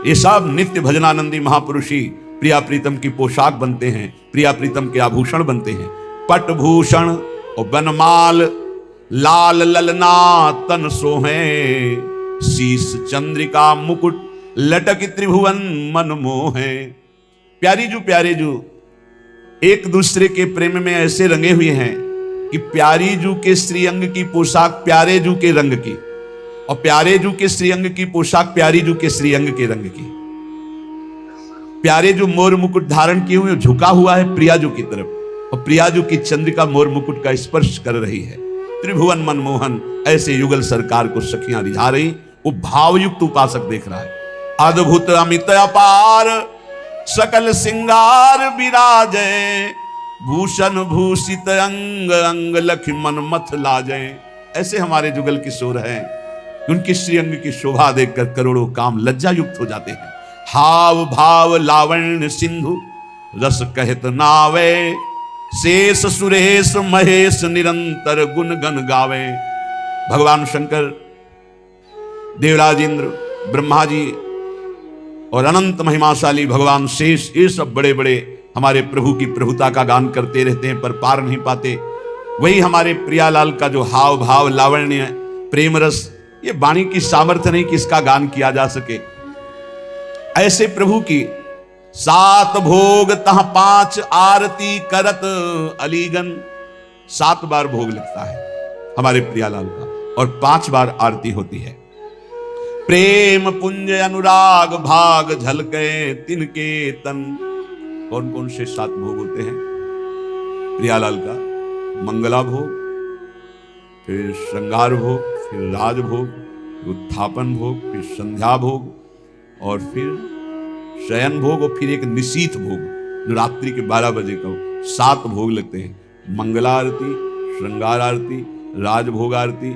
ये सब नित्य भजनानंदी महापुरुष ही प्रिया प्रीतम की पोशाक बनते हैं, प्रिया प्रीतम के आभूषण बनते हैं। पट भूषण और बनमाल लाल ललना तन सोहे, शीस चंद्रिका मुकुट लटक त्रिभुवन मन मोहे। प्यारी जू एक दूसरे के प्रेम में ऐसे रंगे हुए हैं कि प्यारी जू के श्रीअंग की पोशाक प्यारे जू के रंग की, और प्यारे जू के श्रीअंग की पोशाक प्यारी जू के श्रीअंग के रंग की। प्यारे जो मोर मुकुट धारण किए हुए झुका हुआ है प्रियाजू की तरफ, और प्रियाजू की चंद्रिका मोर मुकुट का स्पर्श कर रही है। त्रिभुवन मनमोहन ऐसे युगल सरकार को सखियां रिझा रही। वो भावयुक्त उपासक देख रहा है। अद्भुत अमित अपार सकल सिंगार विराजे, भूषण भूषित अंग अंग लख मन मथ लाजे। ऐसे हमारे जुगल किशोर हैं, उनकी श्रीअंग की शोभा देखकर करोड़ों काम लज्जा युक्त हो जाते हैं। हाव भाव लावण्य सिंधु रस कहत नावे, शेष सुरेश महेश निरंतर गुण गन गावे। भगवान शंकर, देवराज इंद्र, ब्रह्मा जी और अनंत महिमाशाली भगवान शेष, ये सब बड़े बड़े हमारे प्रभु की प्रभुता का गान करते रहते हैं पर पार नहीं पाते। वही हमारे प्रियालाल का जो हाव भाव लावण्य प्रेम रस, ये वाणी की सामर्थ्य नहीं कि इसका गान किया जा सके। ऐसे प्रभु की 7 भोग तह 5 आरती करत अलीगन। 7 बार भोग लगता है हमारे प्रियालाल का और 5 बार आरती होती है। प्रेम पुंज अनुराग भाग झलके तिनके तन। कौन कौन से 7 भोग होते हैं प्रियालाल का? मंगला भोग, फिर श्रृंगार भोग, फिर राज भोग, उत्थापन भोग, फिर संध्या भोग, और फिर शयन भोग, और फिर एक निशीथ भोग जो रात्रि के 12 बजे का। 7 भोग लगते हैं। मंगला आरती, श्रृंगार आरती, राजभोग आरती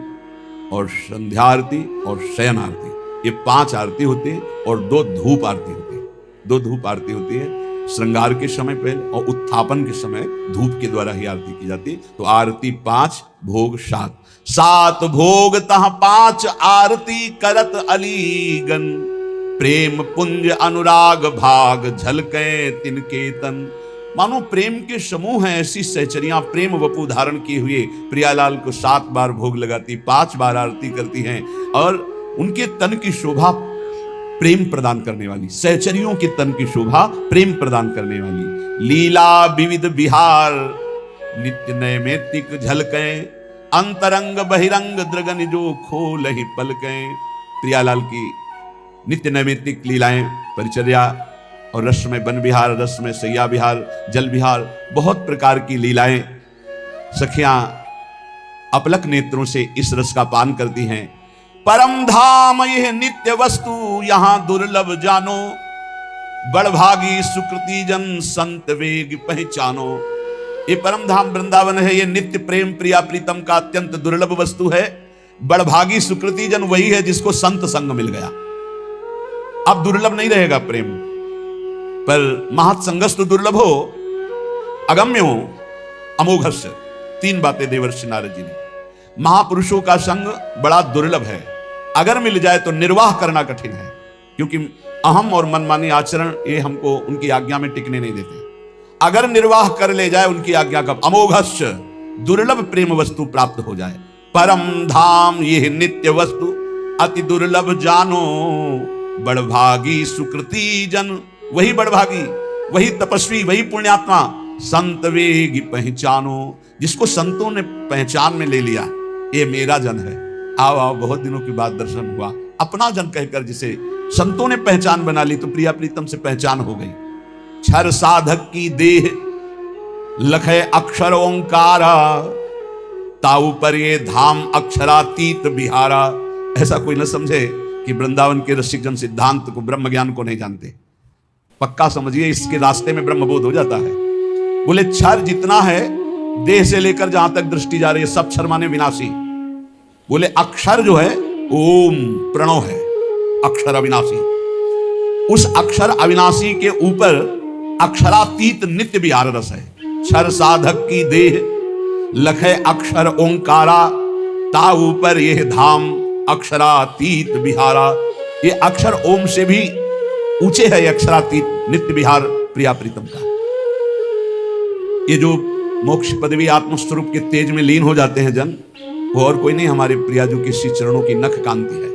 और संध्या आरती और शयन आरती। ये 5 आरती होती है और 2 धूप आरती होती है। 2 धूप आरती होती है श्रृंगार के समय पहले और उत्थापन के समय धूप के द्वारा ही आरती की जाती है। तो आरती 5, भोग 7। 7 भोग तह 5 आरती करत अलीगन, प्रेम पुंज अनुराग भाग झलके तिनके तन। मानो प्रेम के समूह हैं ऐसी सहचरियां प्रेम वपु धारण किए हुए प्रियालाल को 7 बार भोग लगाती, 5 बार आरती करती हैं। और उनके तन की शोभा प्रेम प्रदान करने वाली, सहचरियों के तन की शोभा प्रेम प्रदान करने वाली। लीला विविध विहार नित्य नैमित्तिक झलके, अंतरंग बहिरंग द्रगन जो खोल ही पलके। प्रियालाल की नित्य नैमित्तिक लीलाएं, परिचर्या और रस में वन विहार, रस में सैया विहार, जल विहार, बहुत प्रकार की लीलाएं सखियां अपलक नेत्रों से इस रस का पान करती हैं। परम धाम यह नित्य वस्तु यहां दुर्लभ जानो, बड़भागी सुकृति जन संत वेग पहचानो। ये परम धाम वृंदावन है, ये नित्य प्रेम प्रिया प्रीतम का अत्यंत दुर्लभ वस्तु है। बड़भागी सुकृति जन वही है जिसको संत संग मिल गया। अब दुर्लभ नहीं रहेगा प्रेम, पर महत्संगस्तु दुर्लभ हो, अगम्य हो, अमोघस्य। 3 बातें देवर्षि नारद जी ने। महापुरुषों का संग बड़ा दुर्लभ है, अगर मिल जाए तो निर्वाह करना कठिन है, क्योंकि अहम और मनमानी आचरण ये हमको उनकी आज्ञा में टिकने नहीं देते। अगर निर्वाह कर ले जाए उनकी आज्ञा का, अमोघस्य दुर्लभ प्रेम वस्तु प्राप्त हो जाए। परम धाम यह नित्य वस्तु अति दुर्लभ जानो, बड़भागी सुकृति जन। वही बड़भागी, वही तपस्वी, वही पुण्यात्मा संत वेगी पहचानो, जिसको संतों ने पहचान में ले लिया, ये मेरा जन है। आओ आओ, बहुत दिनों के बाद दर्शन हुआ, अपना जन कहकर जिसे संतों ने पहचान बना ली, तो प्रिया प्रीतम से पहचान हो गई। क्षर साधक की देह लखे अक्षर ओंकारा, ताऊ पर ये धाम अक्षरातीत बिहारा। ऐसा कोई न समझे कि वृंदावन के रसिक जन सिद्धांत को, ब्रह्म ज्ञान को नहीं जानते। पक्का समझिए, इसके रास्ते में ब्रह्मबोध हो जाता है। बोले क्षर जितना है देह से लेकर जहां तक दृष्टि जा रही है, सब क्षर माने विनाशी। बोले अक्षर जो है ओम प्रणव है, अक्षर अविनाशी। उस अक्षर अविनाशी के ऊपर अक्षरातीत नित्य विहार रस है। क्षर साधक की देह लखे अक्षर ओंकारा, ता ऊपर यह धाम अक्षरातीत विहारा। ये अक्षर ओम से भी ऊंचे है, अक्षरातीत नित्य विहार प्रिया प्रीतम का। ये जो मोक्ष पदवी आत्मस्वरूप के तेज में लीन हो जाते हैं जन, वो और कोई नहीं, हमारे प्रियाजू के श्री चरणों की नख कांति है।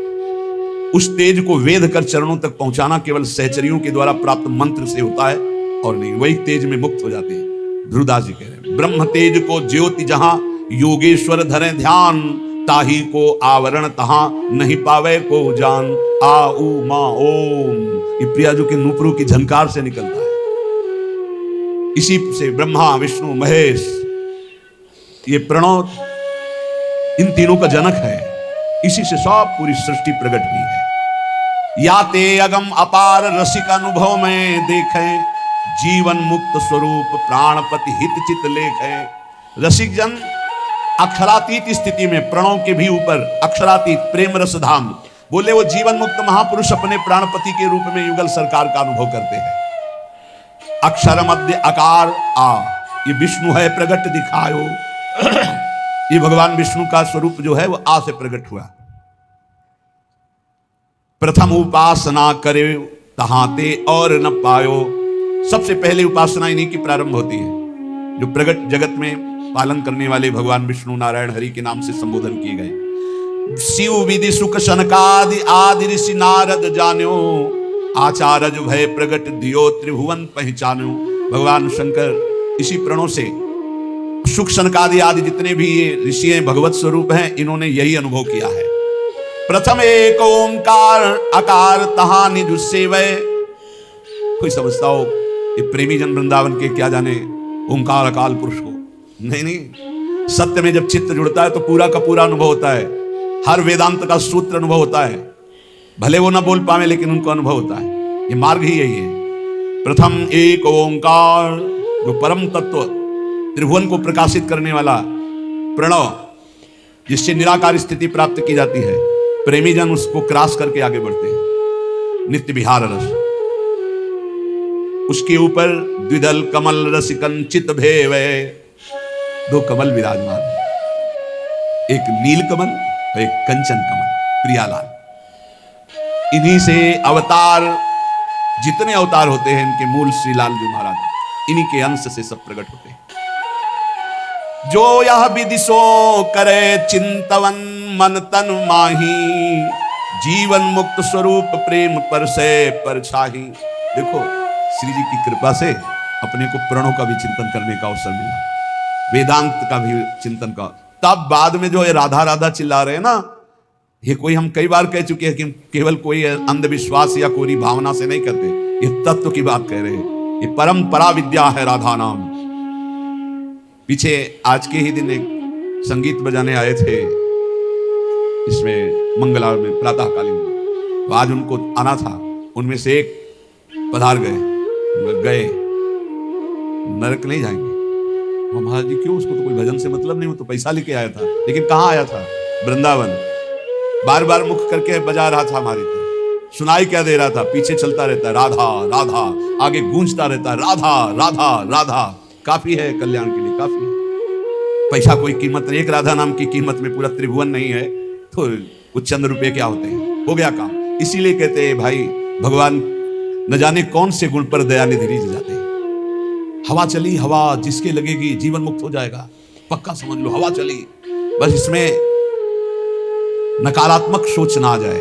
उस तेज को वेद कर चरणों तक पहुंचाना केवल सहचरियों के द्वारा प्राप्त मंत्र से होता है और नहीं, वही तेज में मुक्त हो जाते हैं। ध्रुवदास जी कह रहे हैं, ब्रह्म तेज को ज्योति जहां योगेश्वर धरे ध्यान, ताही को आवरण तहां नहीं पावे को जान। आ ऊ मा ओम, ये प्रियाजू के नुपुरों की झनकार से निकलता है। इसी से ब्रह्मा विष्णु महेश, ये प्रणव इन तीनों का जनक है। इसी से सब पूरी सृष्टि प्रकट हुई है। या ते अगम अपार रसिक अनुभव में देखे, जीवन मुक्त स्वरूप प्राणपति हित चित लेखे। रसिक जन अक्षरातीत स्थिति में, प्रणव के भी ऊपर अक्षरातीत प्रेम रस धाम, बोले वो जीवन मुक्त महापुरुष अपने प्राणपति के रूप में युगल सरकार का अनुभव करते हैं। अक्षर मध्य अकार आ, ये विष्णु है प्रगट दिखायो। ये भगवान विष्णु का स्वरूप जो है वो आ से प्रकट हुआ। प्रथम उपासना करे तहाते और न पायो, सबसे पहले उपासना इन्हीं की प्रारंभ होती है जो प्रगट जगत में पालन करने वाले भगवान विष्णु नारायण हरि के नाम से संबोधन किए गए। शिव विधि सुख शनकादि आदि ऋषि नारद जान्यो, आचार्य भय प्रगट दियो त्रिभुवन पहचान्यो। भगवान शंकर इसी प्रणों से सुख शनकादि आदि जितने भी ये ऋषि हैं भगवत स्वरूप हैं, इन्होंने यही अनुभव किया है। प्रथम एक ओंकार आकार तहां निज सेवय। कोई समझता हो ये प्रेमी जन वृंदावन के क्या जाने ओंकार अकाल पुरुष को, नहीं, सत्य में जब चित्त जुड़ता है तो पूरा का पूरा अनुभव होता है। हर वेदांत का सूत्र अनुभव होता है, भले वो ना बोल पावे लेकिन उनको अनुभव होता है। ये मार्ग ही यही है। प्रथम एक ओंकार, जो परम तत्व त्रिभुवन को प्रकाशित करने वाला प्रणव, जिससे निराकार स्थिति प्राप्त की जाती है। प्रेमी जन उसको क्रॉस करके आगे बढ़ते हैं। नित्य विहार रस, उसके ऊपर द्विदल कमल रसिकन चित भेवे, दो कमल विराजमान है, एक नील कमल और एक कंचन कमल, प्रियालाल। इन्हीं से अवतार, जितने अवतार होते हैं इनके मूल श्री लाल जी महाराज, इन्हीं के अंश से सब प्रकट होते हैं। जो यह विदिशो करे चिंतवन मन तन माही, जीवन मुक्त स्वरूप प्रेम पर से परछाही। देखो श्री जी की कृपा से अपने को प्रणों का भी चिंतन करने का अवसर मिला, वेदांत का भी चिंतन का। तब बाद में जो ये राधा राधा चिल्ला रहे हैं ना, ये कोई हम कई बार कह चुके हैं कि केवल कोई अंधविश्वास या कोई भावना से नहीं करते, ये तत्व की बात कह रहे हैं। ये परंपरा विद्या है राधा नाम। पीछे आज के ही दिन एक संगीत बजाने आए थे इसमें मंगला में प्रातःकालीन, तो आज उनको आना था। उनमें से एक पधार गए, नरक नहीं जाएंगे। वो महाराज जी क्यों, उसको तो कोई भजन से मतलब नहीं, वो तो पैसा लेके आया था। लेकिन कहाँ आया था? वृंदावन। बार बार मुख करके बजा रहा था हमारी तरफ, सुनाई क्या दे रहा था? पीछे चलता रहता है राधा राधा, आगे गूंजता रहता है राधा राधा राधा। काफी है कल्याण के लिए, काफी है। पैसा कोई कीमत नहीं, एक राधा नाम की कीमत में पूरा त्रिभुवन नहीं है तो कुछ चंद रुपए क्या होते हैं, हो गया काम। इसीलिए कहते हैं भाई भगवान न जाने कौन से गुण पर दयानिधि रिझ जाते हैं। हवा चली, हवा जिसके लगेगी जीवन मुक्त हो जाएगा, पक्का समझ लो। हवा चली, बस इसमें नकारात्मक सोच ना आ जाए,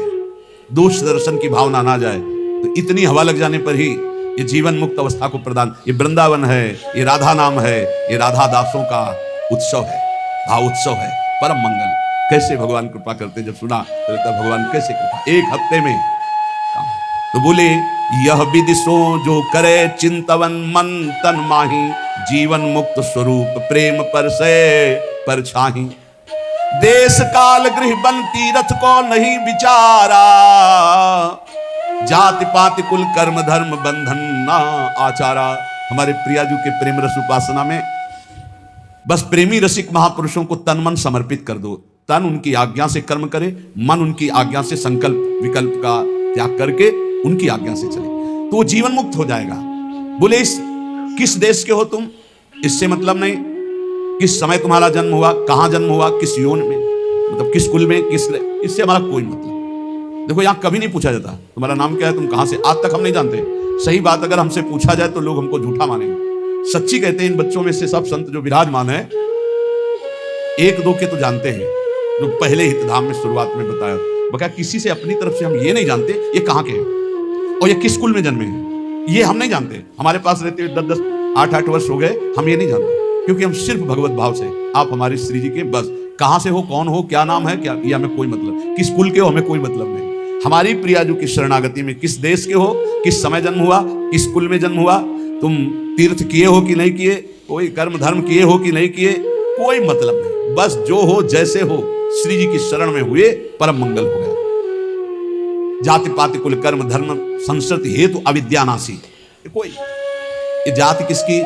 दोष दर्शन की भावना ना जाए, तो इतनी हवा लग जाने पर ही ये जीवन मुक्त अवस्था को प्रदान। ये वृंदावन है, ये राधा नाम है, ये राधा दासों का उत्सव है, भाव उत्सव है, परम मंगल। कैसे भगवान कृपा करते, जब सुना तो भगवान कैसे कृपा, एक हफ्ते में काम। तो बोले यह विदिशो जो करे चिंतवन मन तन माही, जीवन मुक्त स्वरूप प्रेम पर से परछाही। देश काल गृह बन तीरथ को नहीं विचारा, जाति पाति कुल कर्म धर्म बंधन ना आचारा। हमारे प्रियाजू के प्रेम रस उपासना में बस प्रेमी रसिक महापुरुषों को तन मन समर्पित कर दो। तन उनकी आज्ञा से कर्म करे, मन उनकी आज्ञा से संकल्प विकल्प का त्याग करके उनकी आज्ञा से चले, तो वो जीवन मुक्त हो जाएगा। बोले इस किस देश के हो तुम, इससे मतलब नहीं। किस समय तुम्हारा जन्म हुआ, कहां जन्म हुआ, किस योन में, मतलब किस कुल में, किस, इससे हमारा कोई मतलब। देखो यहां कभी नहीं पूछा जाता तुम्हारा नाम क्या है, तुम कहां से, आज तक हम नहीं जानते। सही बात अगर हमसे पूछा जाए तो लोग हमको झूठा मानेंगे। सच्ची कहते हैं इन बच्चों में से सब संत जो विराजमान है, एक दो के तो जानते हैं, जो पहले हित धाम में शुरुआत में बताया। बका किसी से अपनी तरफ से हम ये नहीं जानते ये कहाँ के हैं और ये किस कुल में जन्मे हैं, ये हम नहीं जानते। हमारे पास रहते 10-10, 8-8 वर्ष हो गए, हम ये नहीं जानते। क्योंकि हम सिर्फ भगवत भाव से, आप हमारे श्री जी के, बस कहां से हो, कौन हो, क्या नाम है, क्या, ये हमें कोई मतलब, किस कुल के हो, हमें कोई मतलब नहीं। हमारी प्रियाजू की शरणागति में किस देश के हो, किस समय जन्म हुआ, किस कुल में जन्म हुआ, तुम तीर्थ किए हो कि नहीं किए, कोई कर्म धर्म किए हो कि नहीं किए, कोई मतलब नहीं। बस जो हो जैसे हो श्री जी की शरण में हुए, परम मंगल हो गया। जाति पाति कुल कर्म धर्म संस्कृति हेतु अविद्यानाशी। कोई ये जाति किसकी,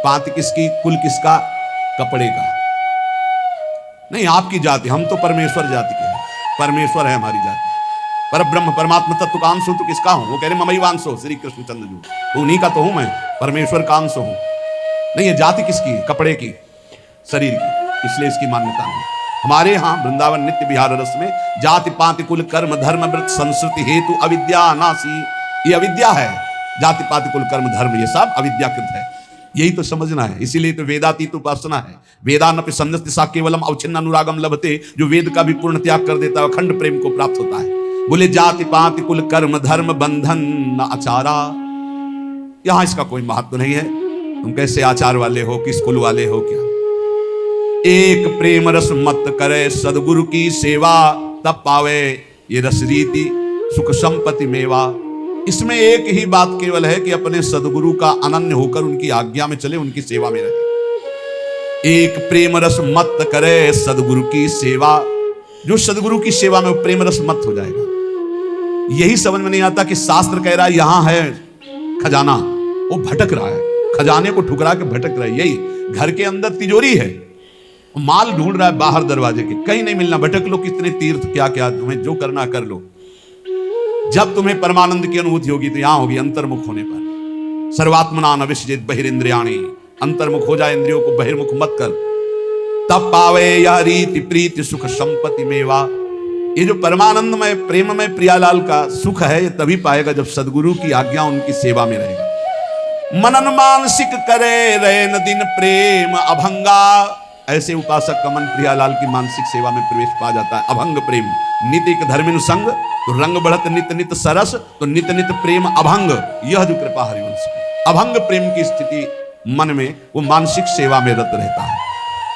पाति किसकी, कुल किसका, कपड़े का नहीं। आपकी जाति, हम तो परमेश्वर जाति के हैं, परमेश्वर है हमारी जाति, पर ब्रह्म परमात्मा तत्व का अंश हूं तो किसका हूं? वो कह रहे ममई वांसो श्री कृष्ण चंद्र जी, तो उन्हीं का तो हूं मैं, परमेश्वर का अंश हूं। नहीं, ये जाति किसकी, कपड़े की, शरीर की, इसलिए इसकी मान्यता नहीं। हमारे यहाँ वृंदावन नित्य विहार रस में जाति पाति कुल कर्म धर्म व्रत संस्कृति हेतु अविद्या नासी, ये अविद्या है। जाति पाति कुल कर्म धर्म ये सब अविद्याकृत है, यही तो समझना है। इसीलिए तो वेदातीत उपासना है। वेदानपि संन्यस्ति सा केवलम अवच्छिन्न अनुरागम लभते, जो वेद का भी पूर्ण त्याग कर देता है अखंड प्रेम को प्राप्त होता है। बोले जाति पाति कुल कर्म धर्म बंधन न आचारा, यहां इसका कोई महत्व नहीं है। तुम कैसे आचार वाले हो, किस कुल वाले हो, क्या। एक प्रेम रस मत करे सदगुरु की सेवा, तब पावे ये रस रीति सुख संपत्ति मेवा। इसमें एक ही बात केवल है कि अपने सदगुरु का अनन्य होकर उनकी आज्ञा में चले, उनकी सेवा में रहे। एक प्रेम रस मत करे सदगुरु की सेवा, जो सदगुरु की सेवा में प्रेम रस मत हो जाएगा। यही समझ में नहीं आता कि शास्त्र कह रहा है यहां है खजाना, वो भटक रहा है, खजाने को ठुकरा के भटक रहा है। यही घर के अंदर तिजोरी है, माल ढूंढ रहा है बाहर दरवाजे के, कहीं नहीं मिलना। भटक लो, कितने तीर्थ क्या क्या, तुम्हें जो करना कर लो। जब तुम्हें परमानंद की अनुभूति होगी तो यहां होगी अंतर्मुख होने पर। सर्वात्मना न विसृजित बहिरिंद्रियाणि, अंतर्मुख हो जाए, इंद्रियों को बहिर्मुख मत कर, तब पावे यह रीति प्रीति सुख संपत्ति मेवा। ये जो परमानंदमय प्रेममय प्रियालाल का सुख है, ये तभी पाएगा जब सदगुरु की आज्ञा उनकी सेवा में रहेगा। मनन मानसिक करे रैन दिन प्रेम अभंगा, ऐसे उपासक का मन प्रियालाल की मानसिक सेवा में प्रवेश पा जाता है। अभंग प्रेम नित्य एक धर्मिन संग, तो रंग बढ़त नित्य नित्य सरस, तो नित्य नित्य प्रेम अभंग, यह जो कृपा हरिवंश की अभंग प्रेम की स्थिति मन में, वो मानसिक सेवा में रत रहता है।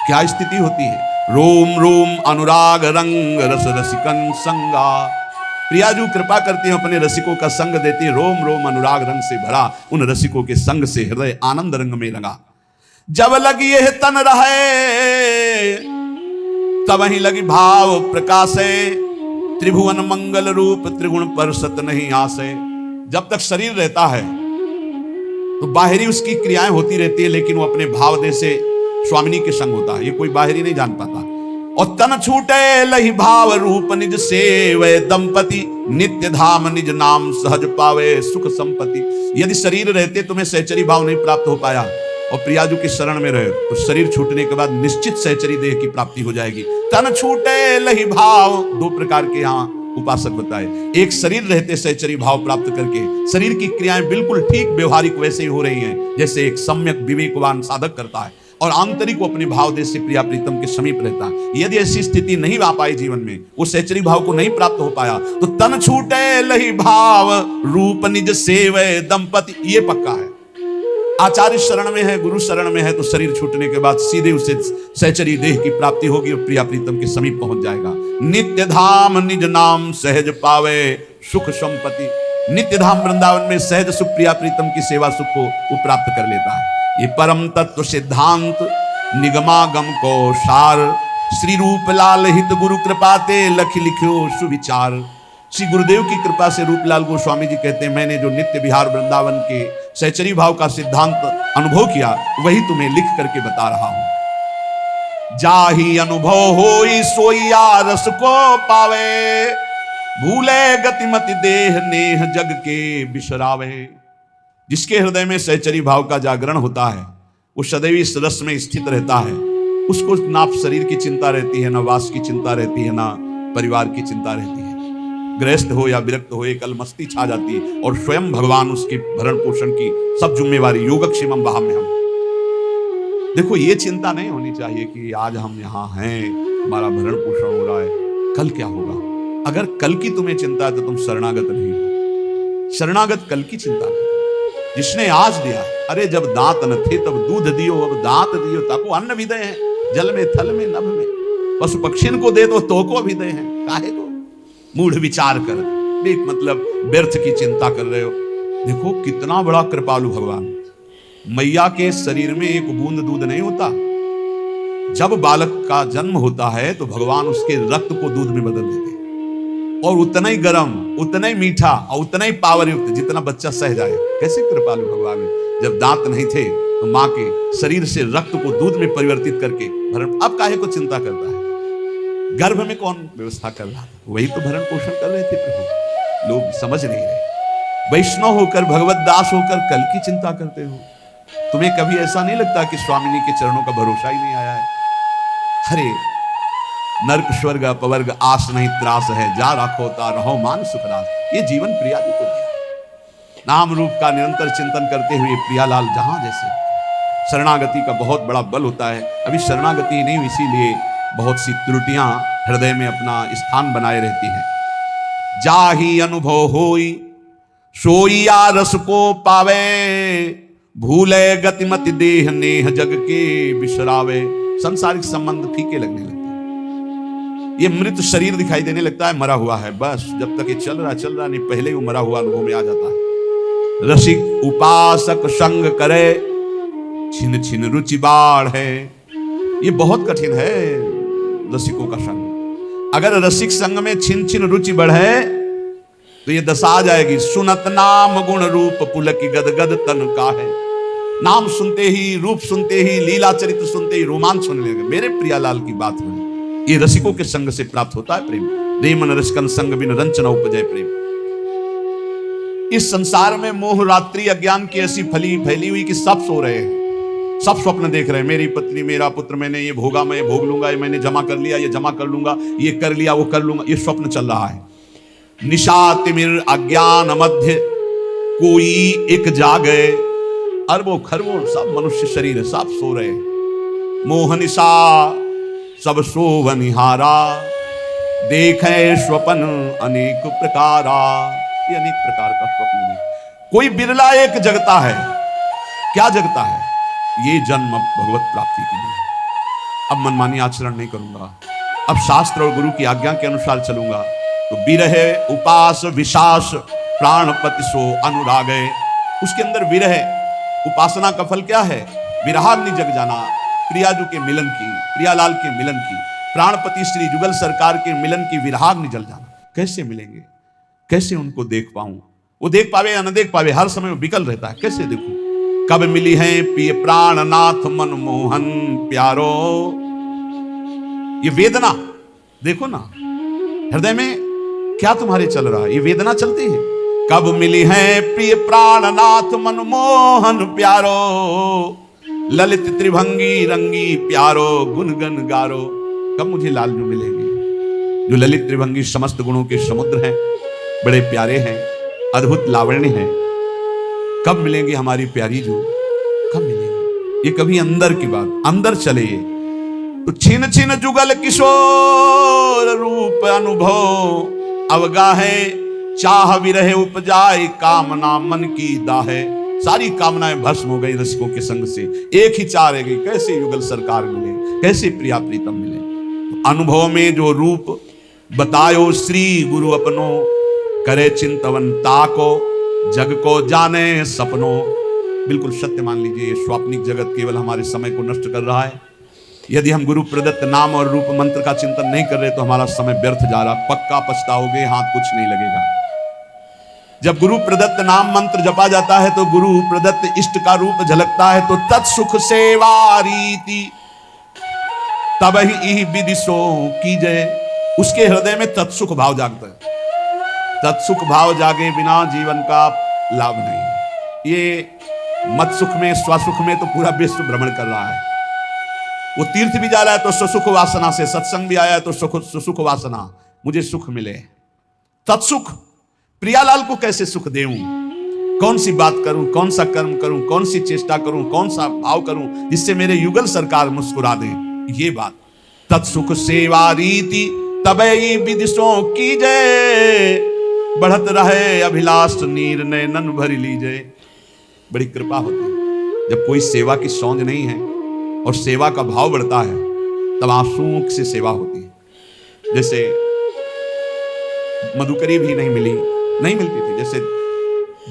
क्या स्थिति होती है? रोम रोम अनुराग रंग रस रसिकन संगा। प्रियाजू कृपा करती है, अपने रसिकों का संग देती है। रोम रोम अनुराग रंग से भरा उन रसिकों के संग से हृदय आनंद रंग में लगा। जब लगी यह तन रहे तब ही लगी भाव प्रकाशे, त्रिभुवन मंगल रूप त्रिगुण पर सत नहीं आसे। जब तक शरीर रहता है तो बाहरी उसकी क्रियाएं होती रहती है, लेकिन वो अपने भाव दे से स्वामिनी के संग होता है, ये कोई बाहरी नहीं जान पाता। और तन छूटे लही भाव रूप निज सेवय दंपति, नित्य धाम निज नाम सहज पावे सुख संपत्ति। यदि शरीर रहते तुम्हें सहचरी भाव नहीं प्राप्त हो पाया और प्रियाजू की शरण में रहे, तो शरीर छूटने के बाद निश्चित सहचरी देह की प्राप्ति हो जाएगी। तन छूटे लही भाव, दो प्रकार के यहाँ उपासक बताए। एक शरीर रहते सहचरी भाव प्राप्त करके शरीर की क्रियाएं बिल्कुल ठीक व्यवहारिक वैसे ही हो रही हैं जैसे एक सम्यक विवेकवान साधक करता है, और आंतरिक को अपने भाव देश से प्रिया प्रीतम के समीप रहता है। यदि ऐसी स्थिति नहीं आ पाई जीवन में, वो सहचरी भाव को नहीं प्राप्त हो पाया, तो तन छूटे लही भाव रूप निज सेवय दंपति, ये पक्का है। आचार्य शरण में है, गुरु शरण में है, तो शरीर छूटने के बाद सीधे उसे सहचरी देह की प्राप्ति होगी और प्रिया प्रीतम के समीप पहुंच जाएगा। नित्य धाम निज नाम सहज पावे सुख संपत्ति। नित्य धाम वृंदावन में सहज सुख प्रिया प्रीतम की सेवा सुख को वो प्राप्त कर लेता है। ये परम तत्व सिद्धांत निगमागम को सार, श्री रूप लाल हित गुरु कृपाते लख लिखियो सुविचार। श्री गुरुदेव की कृपा से रूपलाल गोस्वामी जी कहते हैं, मैंने जो नित्य विहार वृंदावन के सहचरी भाव का सिद्धांत अनुभव किया, वही तुम्हें लिख करके बता रहा हूं। जाही अनुभव होई सोइया रस को पावे, भूले गतिमति देह नेह जग के बिसरावे। जिसके हृदय में सहचरी भाव का जागरण होता है, वो सदैव इस रस में स्थित रहता है। उसको ना शरीर की चिंता रहती है, ना वास की चिंता रहती है, ना परिवार की चिंता रहती है। गृहस्थ हो या विरक्त हो, एक अलमस्ती छा जाती है और स्वयं भगवान उसके भरण पोषण की सब जिम्मेवारी योगक्षेमम वहां में हम। देखो, ये चिंता नहीं होनी चाहिए कि आज हम यहाँ हैं, हमारा भरण पोषण हो रहा है, कल क्या होगा। अगर कल की तुम्हें चिंता है तो तुम शरणागत नहीं हो। शरणागत कल की चिंता नहीं, जिसने आज दिया है अरे जब दांत न थे तब दूध दियो, अब दांत दियो ताको अन्न भी दे हैं, जल में थल में नभ में, पशु पक्षिन को दे तो को भी दे हैं, काहे को मूढ़ विचार कर, एक मतलब व्यर्थ की चिंता कर रहे हो। देखो कितना बड़ा कृपालु भगवान। मैया के शरीर में एक बूंद दूध नहीं होता, जब बालक का जन्म होता है तो भगवान उसके रक्त को दूध में बदल देते हैं, और उतना ही गर्म, उतना ही मीठा और उतना ही पावर युक्त जितना बच्चा सह जाए। कैसे कृपालु भगवान है। जब दांत नहीं थे तो माँ के शरीर से रक्त को दूध में परिवर्तित करके भरण, अब काहे को चिंता करता है। गर्भ में कौन व्यवस्था कर रहा था, वही तो भरण पोषण कर रहे थे प्रभु। लोग समझ नहीं रहे। वैष्णव होकर, भगवत दास होकर कल की चिंता करते हो। तुम्हें कभी ऐसा नहीं लगता कि स्वामिनी के चरणों का भरोसा ही नहीं आया है। हरे नर्क स्वर्ग अपवर्ग आस नहीं त्रास है, जा राखो ता रहो मान सुखरास। ये जीवन प्रिया जी को दिया। नाम रूप का निरंतर चिंतन करते हुए प्रियालाल जहां जैसे। शरणागति का बहुत बड़ा बल होता है। अभी शरणागति नहीं हुई, इसीलिए बहुत सी त्रुटियां हृदय में अपना स्थान बनाए रहती हैं। जाही अनुभव होई सोईया रस को पावे, भूले गतिमति देह नेह जग के बिसरावे। सांसारिक संबंध फीके लगने लगते हैं। ये मृत शरीर दिखाई देने लगता है, मरा हुआ है। बस जब तक ये चल रहा नहीं, पहले ही मरा हुआ अनुभव में आ जाता है। रसिक उपासक संग करे, छिन छिन रुचि बाढ़ है। ये बहुत कठिन है रसिकों का संग। अगर रसिक संग में छिन छिन रुचि बढ़े तो ये दशा आ जाएगी। सुनत नाम गुण रूप पुलकी गदगद तन का है। नाम सुनते ही, रूप सुनते ही, लीला चरित्र सुनते ही रोमांच होने लगे। मेरे प्रियालाल की बात हुई। ये रसिकों के संग से प्राप्त होता है प्रेम। रेमन रसिकन संग बिन रंचना उपजय प्रेम। इस संसार में मोह रात्रि अज्ञान की ऐसी फैली हुई कि सब सो रहे हैं, सब स्वप्न देख रहे हैं। मेरी पत्नी, मेरा पुत्र, मैंने ये भोगा, मैं ये भोग लूंगा, ये मैंने जमा कर लिया, ये जमा कर लूंगा, ये कर लिया, वो कर लूंगा। ये स्वप्न चल रहा है। निशा तिमिर अज्ञान मध्य कोई एक जागे। अरबों खरबों सब मनुष्य शरीर है, सब सो रहे हैं। मोह निशा सब शोभनिहारा, देखे स्वप्न अनेक प्रकारा। ये अनेक प्रकार का स्वप्न है। कोई बिरला एक जगता है। क्या जगता है? ये जन्म भगवत प्राप्ति के लिए। अब मनमानी आचरण नहीं करूंगा, अब शास्त्र और गुरु की आज्ञा के अनुसार चलूंगा। तो विरह उपास विशास प्राणपति सो अनुराग। उसके अंदर विरह, उपासना का फल क्या है? विरहाग्नि जग जाना, प्रियाजू के मिलन की, प्रियालाल के मिलन की, प्राणपति श्री जुगल सरकार के मिलन की विरहाग्नि जल जाना। कैसे मिलेंगे, कैसे उनको देख पाऊं? वो देख पावे या न देख पावे, हर समय वो विकल रहता है। कैसे देखूं? कब मिली है पिय प्राणनाथ मनमोहन प्यारो। ये वेदना देखो ना, हृदय में क्या तुम्हारे चल रहा है? ये वेदना चलती है। कब मिली है प्रिय प्राणनाथ मनमोहन प्यारो, ललित त्रिभंगी रंगी प्यारो गुनगन गारो। कब मुझे लालजू मिलेंगे जो ललित त्रिभंगी समस्त गुणों के समुद्र हैं, बड़े प्यारे हैं, अद्भुत लावण्य हैं। कब मिलेंगे हमारी प्यारी जो? कब मिलेंगे? ये कभी अंदर की बात, अंदर चले। ये तो छिन छिन जुगल किशोर रूप अनुभव अवगाहे, चाह विरह उपजाए कामना मन की दाहे। सारी कामनाएं भस्म हो गई रसिकों के संग से। एक ही चाह रह गई, कैसे युगल सरकार मिले, कैसे प्रिया प्रीतम मिले। तो अनुभव में जो रूप बतायो श्री गुरु अपनो, करे चिंतवन ताको जग को जाने सपनों। बिल्कुल सत्य मान लीजिए, ये स्वाप्निक जगत केवल हमारे समय को नष्ट कर रहा है। यदि हम गुरु प्रदत्त नाम और रूप मंत्र का चिंतन नहीं कर रहे तो हमारा समय व्यर्थ जा रहा। पक्का पछताओगे, हाथ कुछ नहीं लगेगा। जब गुरु प्रदत्त नाम मंत्र जपा जाता है तो गुरु प्रदत्त इष्ट का रूप झलकता है। तो तत्सुख सेवा रीति तब ही विदिशो कीजय। उसके हृदय में तत्सुख भाव जागता है। तत्सुख भाव जागे बिना जीवन का लाभ नहीं। ये मत सुख में, स्वसुख में तो पूरा विश्व भ्रमण कर रहा है। वो तीर्थ भी जा रहा है तो सुसुख वासना से, सत्संग भी आया है तो सुसुख वासना, मुझे सुख मिले। तत्सुख प्रियालाल को कैसे सुख देऊं? कौन सी बात करूं, कौन सा कर्म करूं, कौन सी चेष्टा करूं, कौन सा भाव करूं जिससे मेरे युगल सरकार मुस्कुरा दे? ये बात तत्सुख सेवा रीति तबई विदिशों की जय, बढ़त रहे अभिलाष नीर नयनन भरी लीजिए। बड़ी कृपा होती है। जब कोई सेवा की सौंध नहीं है और सेवा का भाव बढ़ता है, तब आंसुओं से सेवा होती है। जैसे मधुकरी भी नहीं मिलती थी। जैसे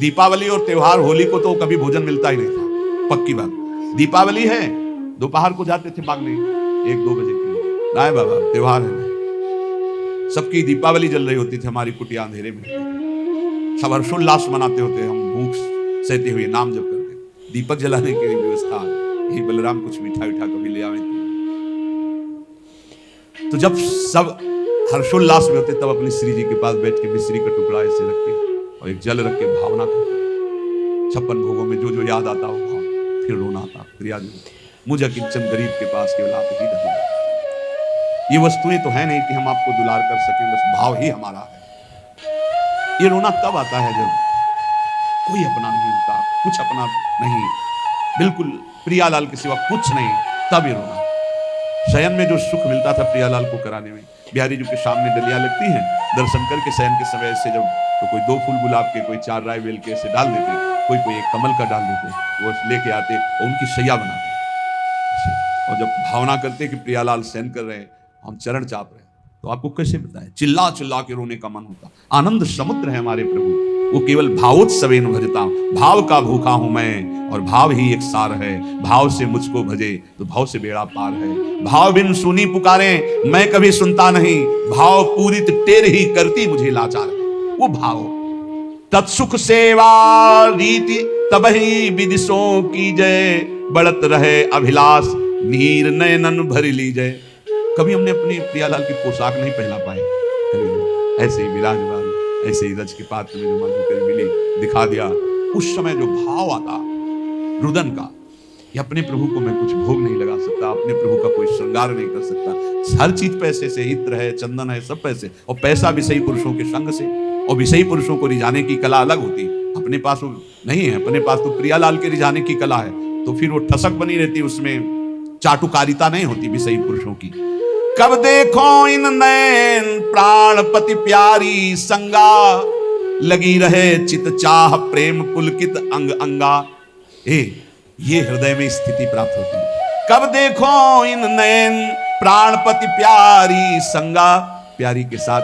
दीपावली और त्योहार, होली को तो कभी भोजन मिलता ही नहीं था, पक्की बात। दीपावली है, दोपहर को जाते थे मांगने 1-2 बजे की, ना बाबा त्योहार है नहीं। सबकी दीपावली जल रही होती थी, हमारी कुटिया अंधेरे में, सब हर्षोल्लास मनाते होते, हम भूख सहते हुए नाम जप करते। दीपक जलाने की व्यवस्था, यही बलराम कुछ मीठा कभी ले आवे। तो जब सब हर्षोल्लास में होते, तब अपनी श्री जी के पास बैठ के मिश्री का टुकड़ा ऐसे रख के और एक जल रख के भावना करते। 56 भोगों में जो याद आता हो भाव, फिर रोना आता। प्रिया जी, मुझे किंचन गरीब के पास केवल आप ही रहे। ये वस्तुएं तो है नहीं कि हम आपको दुलार कर सकें, बस भाव ही हमारा है। ये रोना तब आता है जब कोई अपना नहीं होता, कुछ अपना नहीं, बिल्कुल प्रियालाल के सिवा कुछ नहीं, तब ये रोना। शयन में जो सुख मिलता था प्रियालाल को कराने में, बिहारी जी के सामने डलिया लगती है, दर्शन करके शयन के समय से जब तो कोई 2 फूल गुलाब के, कोई 4 राय बेल के ऐसे डाल देते, कोई एक कमल का डाल देते, वो लेके आते और उनकी शैया बनाते। और जब भावना करते कि प्रियालाल शयन कर रहे हैं, हम चरण चाप रहे हैं, तो आपको कैसे बताएं, चिल्ला चिल्ला के रोने का मन होता। आनंद समुद्र है हमारे प्रभु, वो केवल भावोत्सवेन भजता, भाव का भूखा हूं मैं और भाव ही एक सार है। भाव से मुझको भजे तो भाव से बेड़ा पार है। भाव बिन सुनी पुकारे मैं कभी सुनता नहीं, भाव पूरित टेर ही करती मुझे लाचार। वो भाव तत्सुख सेवा रीति तबही विदिशों की जय, बढ़त रहे अभिलाष नीर नयनन भर ली जय। कभी हमने अपनी प्रियालाल की पोशाक नहीं पहना पाए, कभी ऐसे ही विराजमान, ऐसे ही रज के पात्र में जो मधुकरी मिली दिखा दिया। उस समय जो भाव आता रुदन का, कि अपने प्रभु को मैं कुछ भोग नहीं लगा सकता, अपने प्रभु का कोई श्रृंगार नहीं कर सकता, हर चीज पैसे से, इत्र है, चंदन है, सब पैसे, और पैसा विषयी पुरुषों के संग से, और विषयी पुरुषों को रिझाने की कला अलग होती, अपने पास वो नहीं है, अपने पास तो प्रियालाल के रिझाने की कला है, तो फिर वो ठसक बनी रहती, उसमें चाटुकारिता नहीं होती विषयी पुरुषों की। कब देखो इन नैन प्राणपति प्यारी संगा, लगी रहे चित चाह प्रेम पुलकित अंग अंगा। ये हृदय में स्थिति प्राप्त होती है। कब देखो इन नैन प्राणपति प्यारी संगा, प्यारी के साथ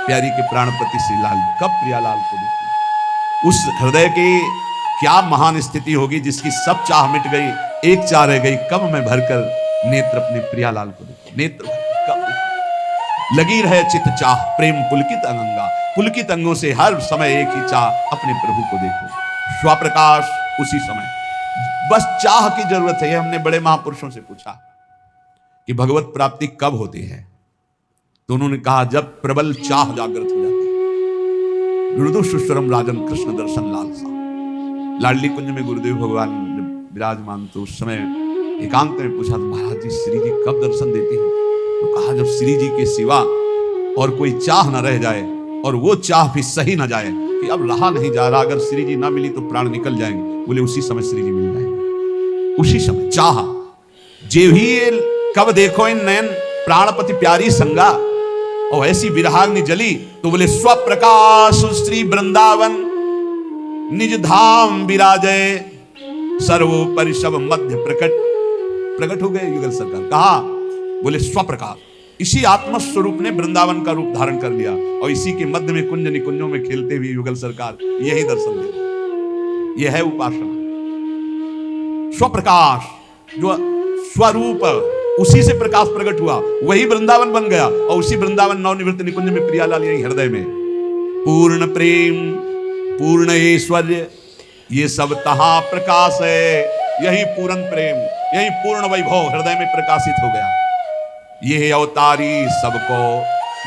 प्यारी के प्राणपति श्री लाल, कब प्रियालाल को देखो। उस हृदय की क्या महान स्थिति होगी जिसकी सब चाह मिट गई, एक चाह रह गई, कब मैं भरकर नेत्र अपने प्रियालाल को देखूं। नेत्र कब लगी रहे चित चाह प्रेम पुलकित अंगा, पुलकित अंगों से हर समय एक ही चाह, अपने प्रभु को देखो। स्वप्रकाश उसी समय, बस चाह की जरूरत है। हमने बड़े महापुरुषों से पूछा कि भगवत प्राप्ति कब होती है, तो उन्होंने कहा जब प्रबल चाह जागृत हो जाती है। गुरुदु सुश्वरम राजन कृष्ण दर्शन लालसा। लाडली कुंज में गुरुदेव भगवान विराजमान, तो उस समय एकांत में पूछा, तो महाराज जी श्री जी कब दर्शन देती है? तो कहा जब श्री जी के सिवा और कोई चाह न रह जाए, और वो चाह भी सही न जाए कि अब रहा नहीं जा रहा, अगर श्री जी ना मिली तो प्राण निकल जाएंगे, बोले उसी समय श्री जी मिल जाएंगे। उसी समय चाह जे भी, कब देखो इन नयन प्राणपति प्यारी संगा, और ऐसी विरहाग्नि जली, तो बोले स्वप्रकाश श्री वृंदावन निज धाम विराजय, सर्वोपरि सब मध्य प्रकट हो गए युगल सरकार। कहा बोले स्वप्रकाश, इसी आत्म स्वरूप ने वृंदावन का रूप धारण कर लिया, और इसी के मध्य में कुंज निकुंजों में खेलते हुए युगल सरकार यही दर्शन दे। यह है उपासना। स्वप्रकाश, जो स्वरूप, उसी से प्रकाश प्रकट हुआ, वही वृंदावन बन गया, और उसी वृंदावन नवनिवृत्त निकुंज में प्रियालाल यही हृदय में। पूर्ण प्रेम पूर्ण ऐश्वर्य ये सब तहा प्रकाश है, यही पूर्ण प्रेम, यही पूर्ण वैभव हृदय में प्रकाशित हो गया। ये अवतारी सबको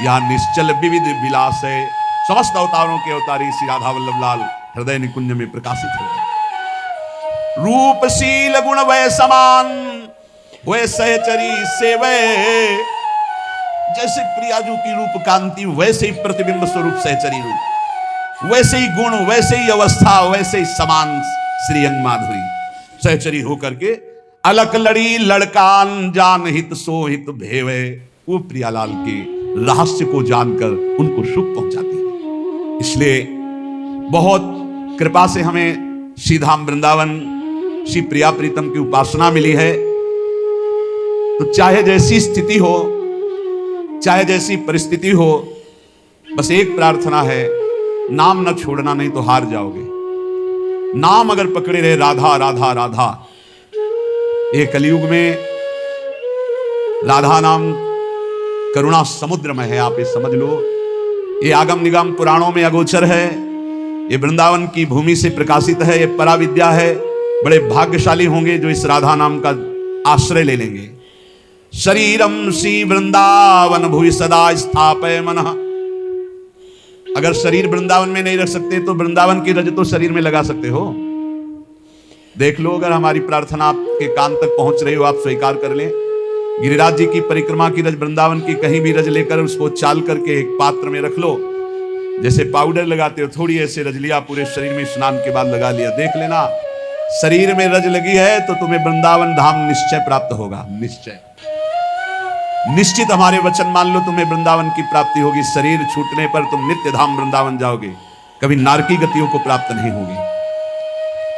या निश्चल विविध विलास है। समस्त अवतारों के अवतारी श्री राधा वल्लभ लाल हृदय निकुंज में प्रकाशित हो गए। रूपशील गुण वै समान वै सहचरी सेवै, जैसे प्रियाजू की रूप कांति वैसे ही प्रतिबिंब स्वरूप सहचरी रूप, वैसे ही गुण, वैसे ही अवस्था, वैसे ही समान श्री अंग माधुरी सहचरी होकर के अलक लड़ी लड़कान जान हित सो हित भेवे। वो प्रियालाल के रहस्य को जानकर उनको सुख पहुंचाती है। इसलिए बहुत कृपा से हमें श्रीधाम वृंदावन श्री प्रिया प्रीतम की उपासना मिली है, तो चाहे जैसी स्थिति हो, चाहे जैसी परिस्थिति हो, बस एक प्रार्थना है, नाम न छोड़ना, नहीं तो हार जाओगे। नाम अगर पकड़े रहे राधा राधा राधा, ये कलयुग में राधा नाम करुणा समुद्र में है, आप ये समझ लो। ये आगम निगम पुराणों में अगोचर है, ये वृंदावन की भूमि से प्रकाशित है, ये पराविद्या है। बड़े भाग्यशाली होंगे जो इस राधा नाम का आश्रय ले लेंगे। शरीरम श्री वृंदावन भुवि सदा स्थापय मनः। अगर शरीर वृंदावन में नहीं रख सकते तो वृंदावन की रज तो शरीर में लगा सकते हो। देख लो, अगर हमारी प्रार्थना आपके कान तक पहुंच रही हो, आप स्वीकार कर लें। गिरिराज जी की परिक्रमा की रज, वृंदावन की कहीं भी रज लेकर उसको चाल करके एक पात्र में रख लो, जैसे पाउडर लगाते हो, थोड़ी ऐसे रज लिया, पूरे शरीर में स्नान के बाद लगा लिया। देख लेना, शरीर में रज लगी है तो तुम्हें वृंदावन धाम निश्चय प्राप्त होगा। निश्चय, निश्चित हमारे वचन मान लो, तुम्हें वृंदावन की प्राप्ति होगी। शरीर छूटने पर तुम नित्य धाम वृंदावन जाओगे, कभी नारकी गतियों को प्राप्त नहीं होगी।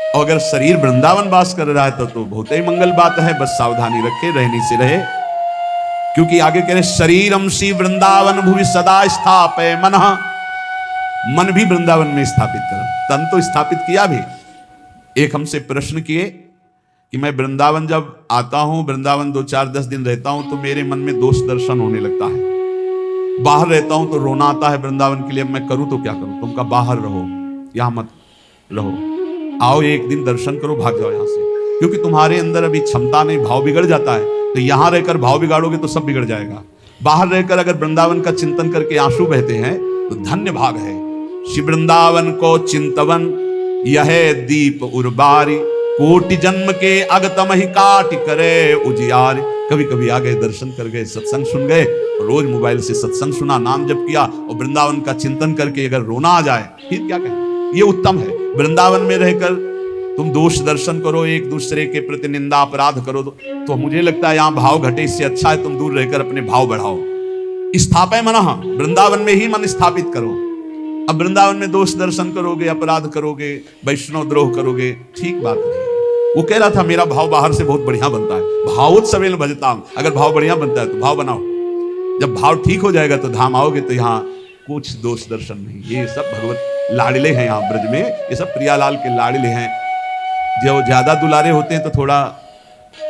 और अगर शरीर वृंदावन वास कर रहा है तो बहुत ही मंगल बात है, बस सावधानी रखे, रहनी से रहे। क्योंकि आगे कह रहे शरीरम श्री वृंदावन भुवि सदा स्थापय मनः। मन भी वृंदावन में स्थापित करो, तन तो स्थापित किया भी। एक हमसे प्रश्न किए कि मैं वृंदावन जब आता हूं, वृंदावन 2-4-10 दिन रहता हूं, तो मेरे मन में दोष दर्शन होने लगता है। बाहर रहता हूं तो रोना आता है वृंदावन के लिए, अब मैं करूं तो क्या करूं। तुम कहा बाहर रहो, यहां मत रहो, आओ एक दिन दर्शन करो, भाग जाओ यहां से। क्योंकि तुम्हारे अंदर अभी क्षमता नहीं, भाव बिगड़ जाता है। तो यहां रहकर भाव बिगाड़ोगे तो सब बिगड़ जाएगा। बाहर रहकर अगर वृंदावन का चिंतन करके आंसू बहते हैं तो धन्य भाग है। श्री वृंदावन को चिंतवन यह दीप उर्बारी, कोटि जन्म के अगतम ही काट करे उजियार। कभी कभी आ गए, दर्शन कर गए, सत्संग सुन गए, रोज मोबाइल से सत्संग सुना, नाम जप किया, और वृंदावन का चिंतन करके अगर रोना आ जाए, फिर क्या कहें। ये उत्तम है। वृंदावन में रहकर तुम दोष दर्शन करो, एक दूसरे के प्रति निंदा अपराध करो, तो मुझे लगता है यहां भाव घटे। इससे अच्छा है तुम दूर रहकर अपने भाव बढ़ाओ। स्थापय मनः, वृंदावन में ही मन स्थापित करो। अब वृंदावन में दोष दर्शन करोगे, अपराध करोगे, वैष्णव द्रोह करोगे, ठीक बात नहीं। वो कह रहा था मेरा भाव बाहर से बहुत बढ़िया बनता है, भावोत्सवेन भजताम। अगर भाव बढ़िया बनता है तो भाव बनाओ, जब भाव ठीक हो जाएगा तो धाम आओगे तो यहाँ कुछ दोष दर्शन नहीं। ये सब भगवत लाडले हैं यहाँ ब्रज में, ये सब प्रियालाल के लाडले हैं। जो ज्यादा दुलारे होते हैं तो थोड़ा,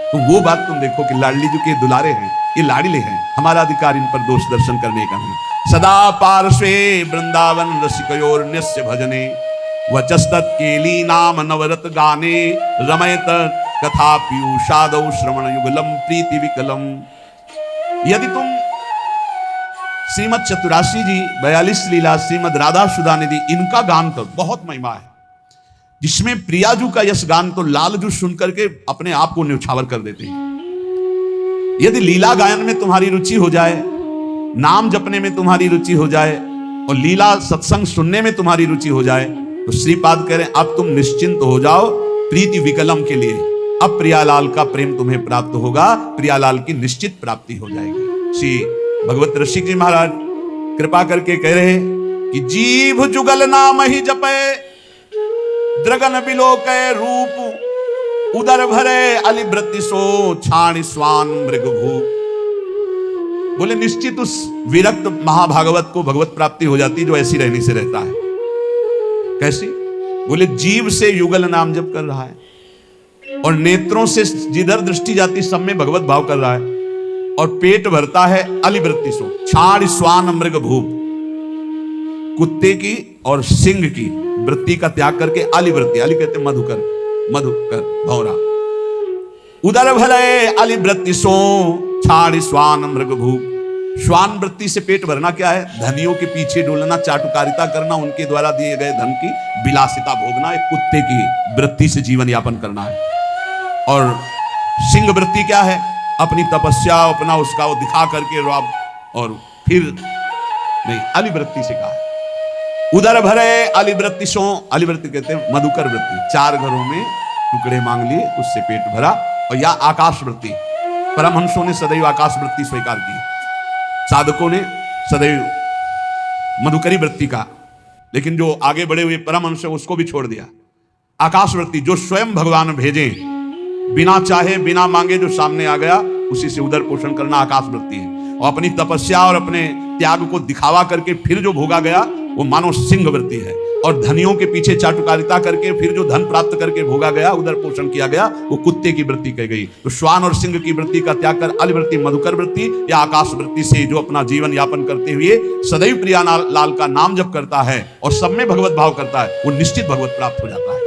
तो वो बात तुम देखो कि लाडली जो के दुलारे हैं, ये लाडले हैं। हमारा अधिकार इन पर दोष दर्शन करने का नहीं। सदा पार्श्वे वृंदावन रसिकयोर्न्यस्य भजने, वचस्तत् केली नाम नवरत गाने, रमयत कथा पीयूषादौ श्रवण युगलम प्रीति विकलम। यदि तुम श्रीमद चतुराशी जी 42 लीला, श्रीमद राधा सुधा निधि, इनका गान करो, बहुत महिमा है। जिसमें प्रियाजू का यश गान तो लालजू सुन करके अपने आप को न्यौछावर कर देते हैं। यदि लीला गायन में तुम्हारी रुचि हो जाए, नाम जपने में तुम्हारी रुचि हो जाए, और लीला सत्संग सुनने में तुम्हारी रुचि हो जाए, तो श्रीपाद कह रहे हैं अब तुम निश्चिंत हो जाओ प्रीति विकलम के लिए। अब प्रियालाल का प्रेम तुम्हें प्राप्त होगा, प्रियालाल की निश्चित प्राप्ति हो जाएगी। श्री भगवत ऋषिक जी महाराज कृपा करके कह रहे हैं कि जीभ जुगल नाम ही जपे, द्रगन बिलोकय रूप, उदर भरे अलिब्रति सो, छाण स्वान मृग भूप। बोले निश्चित उस विरक्त महाभागवत को भगवत प्राप्ति हो जाती जो ऐसी रहनी से रहता है। कैसी? बोले जीव से युगल नाम जप कर रहा है, और नेत्रों से जिधर दृष्टि जाती सब में भगवत भाव कर रहा है, और पेट भरता है अलिवृत्ति सो, छाड़ स्वान मृग भूप, कुत्ते की और सिंह की वृत्ति का त्याग करके अलिवृत्ति, अली कहते मधुकर, मधुकर भौरा, उदर भले अलिवृत्ति सो, छाड़ स्वान मृग भूप। श्वान वृत्ति से पेट भरना क्या है? धनियों के पीछे डोलना, चाटुकारिता करना, उनके द्वारा दिए गए धन की विलासिता भोगना, एक कुत्ते की वृत्ति से जीवन यापन करना है। और सिंह वृत्ति क्या है? अपनी तपस्या, अपना उसका वो दिखा करके रौब, और फिर नहीं, अलिवृत्ति से कहा है। उदर भरे अलिवृत्ति सो, अलिवृत्ति कहते हैं मधुकर वृत्ति, 4 घरों में टुकड़े मांग लिए, उससे पेट भरा। और या आकाश वृत्ति, परमहंसों ने सदैव आकाश वृत्ति स्वीकार की, साधकों ने सदैव मधुकरी वृत्ति का, लेकिन जो आगे बढ़े हुए परमहंस उसको भी छोड़ दिया। आकाश वृत्ति जो स्वयं भगवान भेजे, बिना चाहे बिना मांगे जो सामने आ गया उसी से उदर पोषण करना आकाश वृत्ति है। और अपनी तपस्या और अपने त्याग को दिखावा करके फिर जो भोगा गया वो मानो सिंह वृत्ति है। और धनियों के पीछे चाटुकारिता करके फिर जो धन प्राप्त करके भोगा गया, उदर पोषण किया गया, वो कुत्ते की वृत्ति कह गई। तो श्वान और सिंह की वृत्ति का त्याग कर अल वृत्ति, मधुकर वृत्ति या आकाश वृत्ति से जो अपना जीवन यापन करते हुए सदैव प्रिया लाल का नाम जप करता है और सब में भगवत भाव करता है, वो निश्चित भगवत प्राप्त हो जाता है।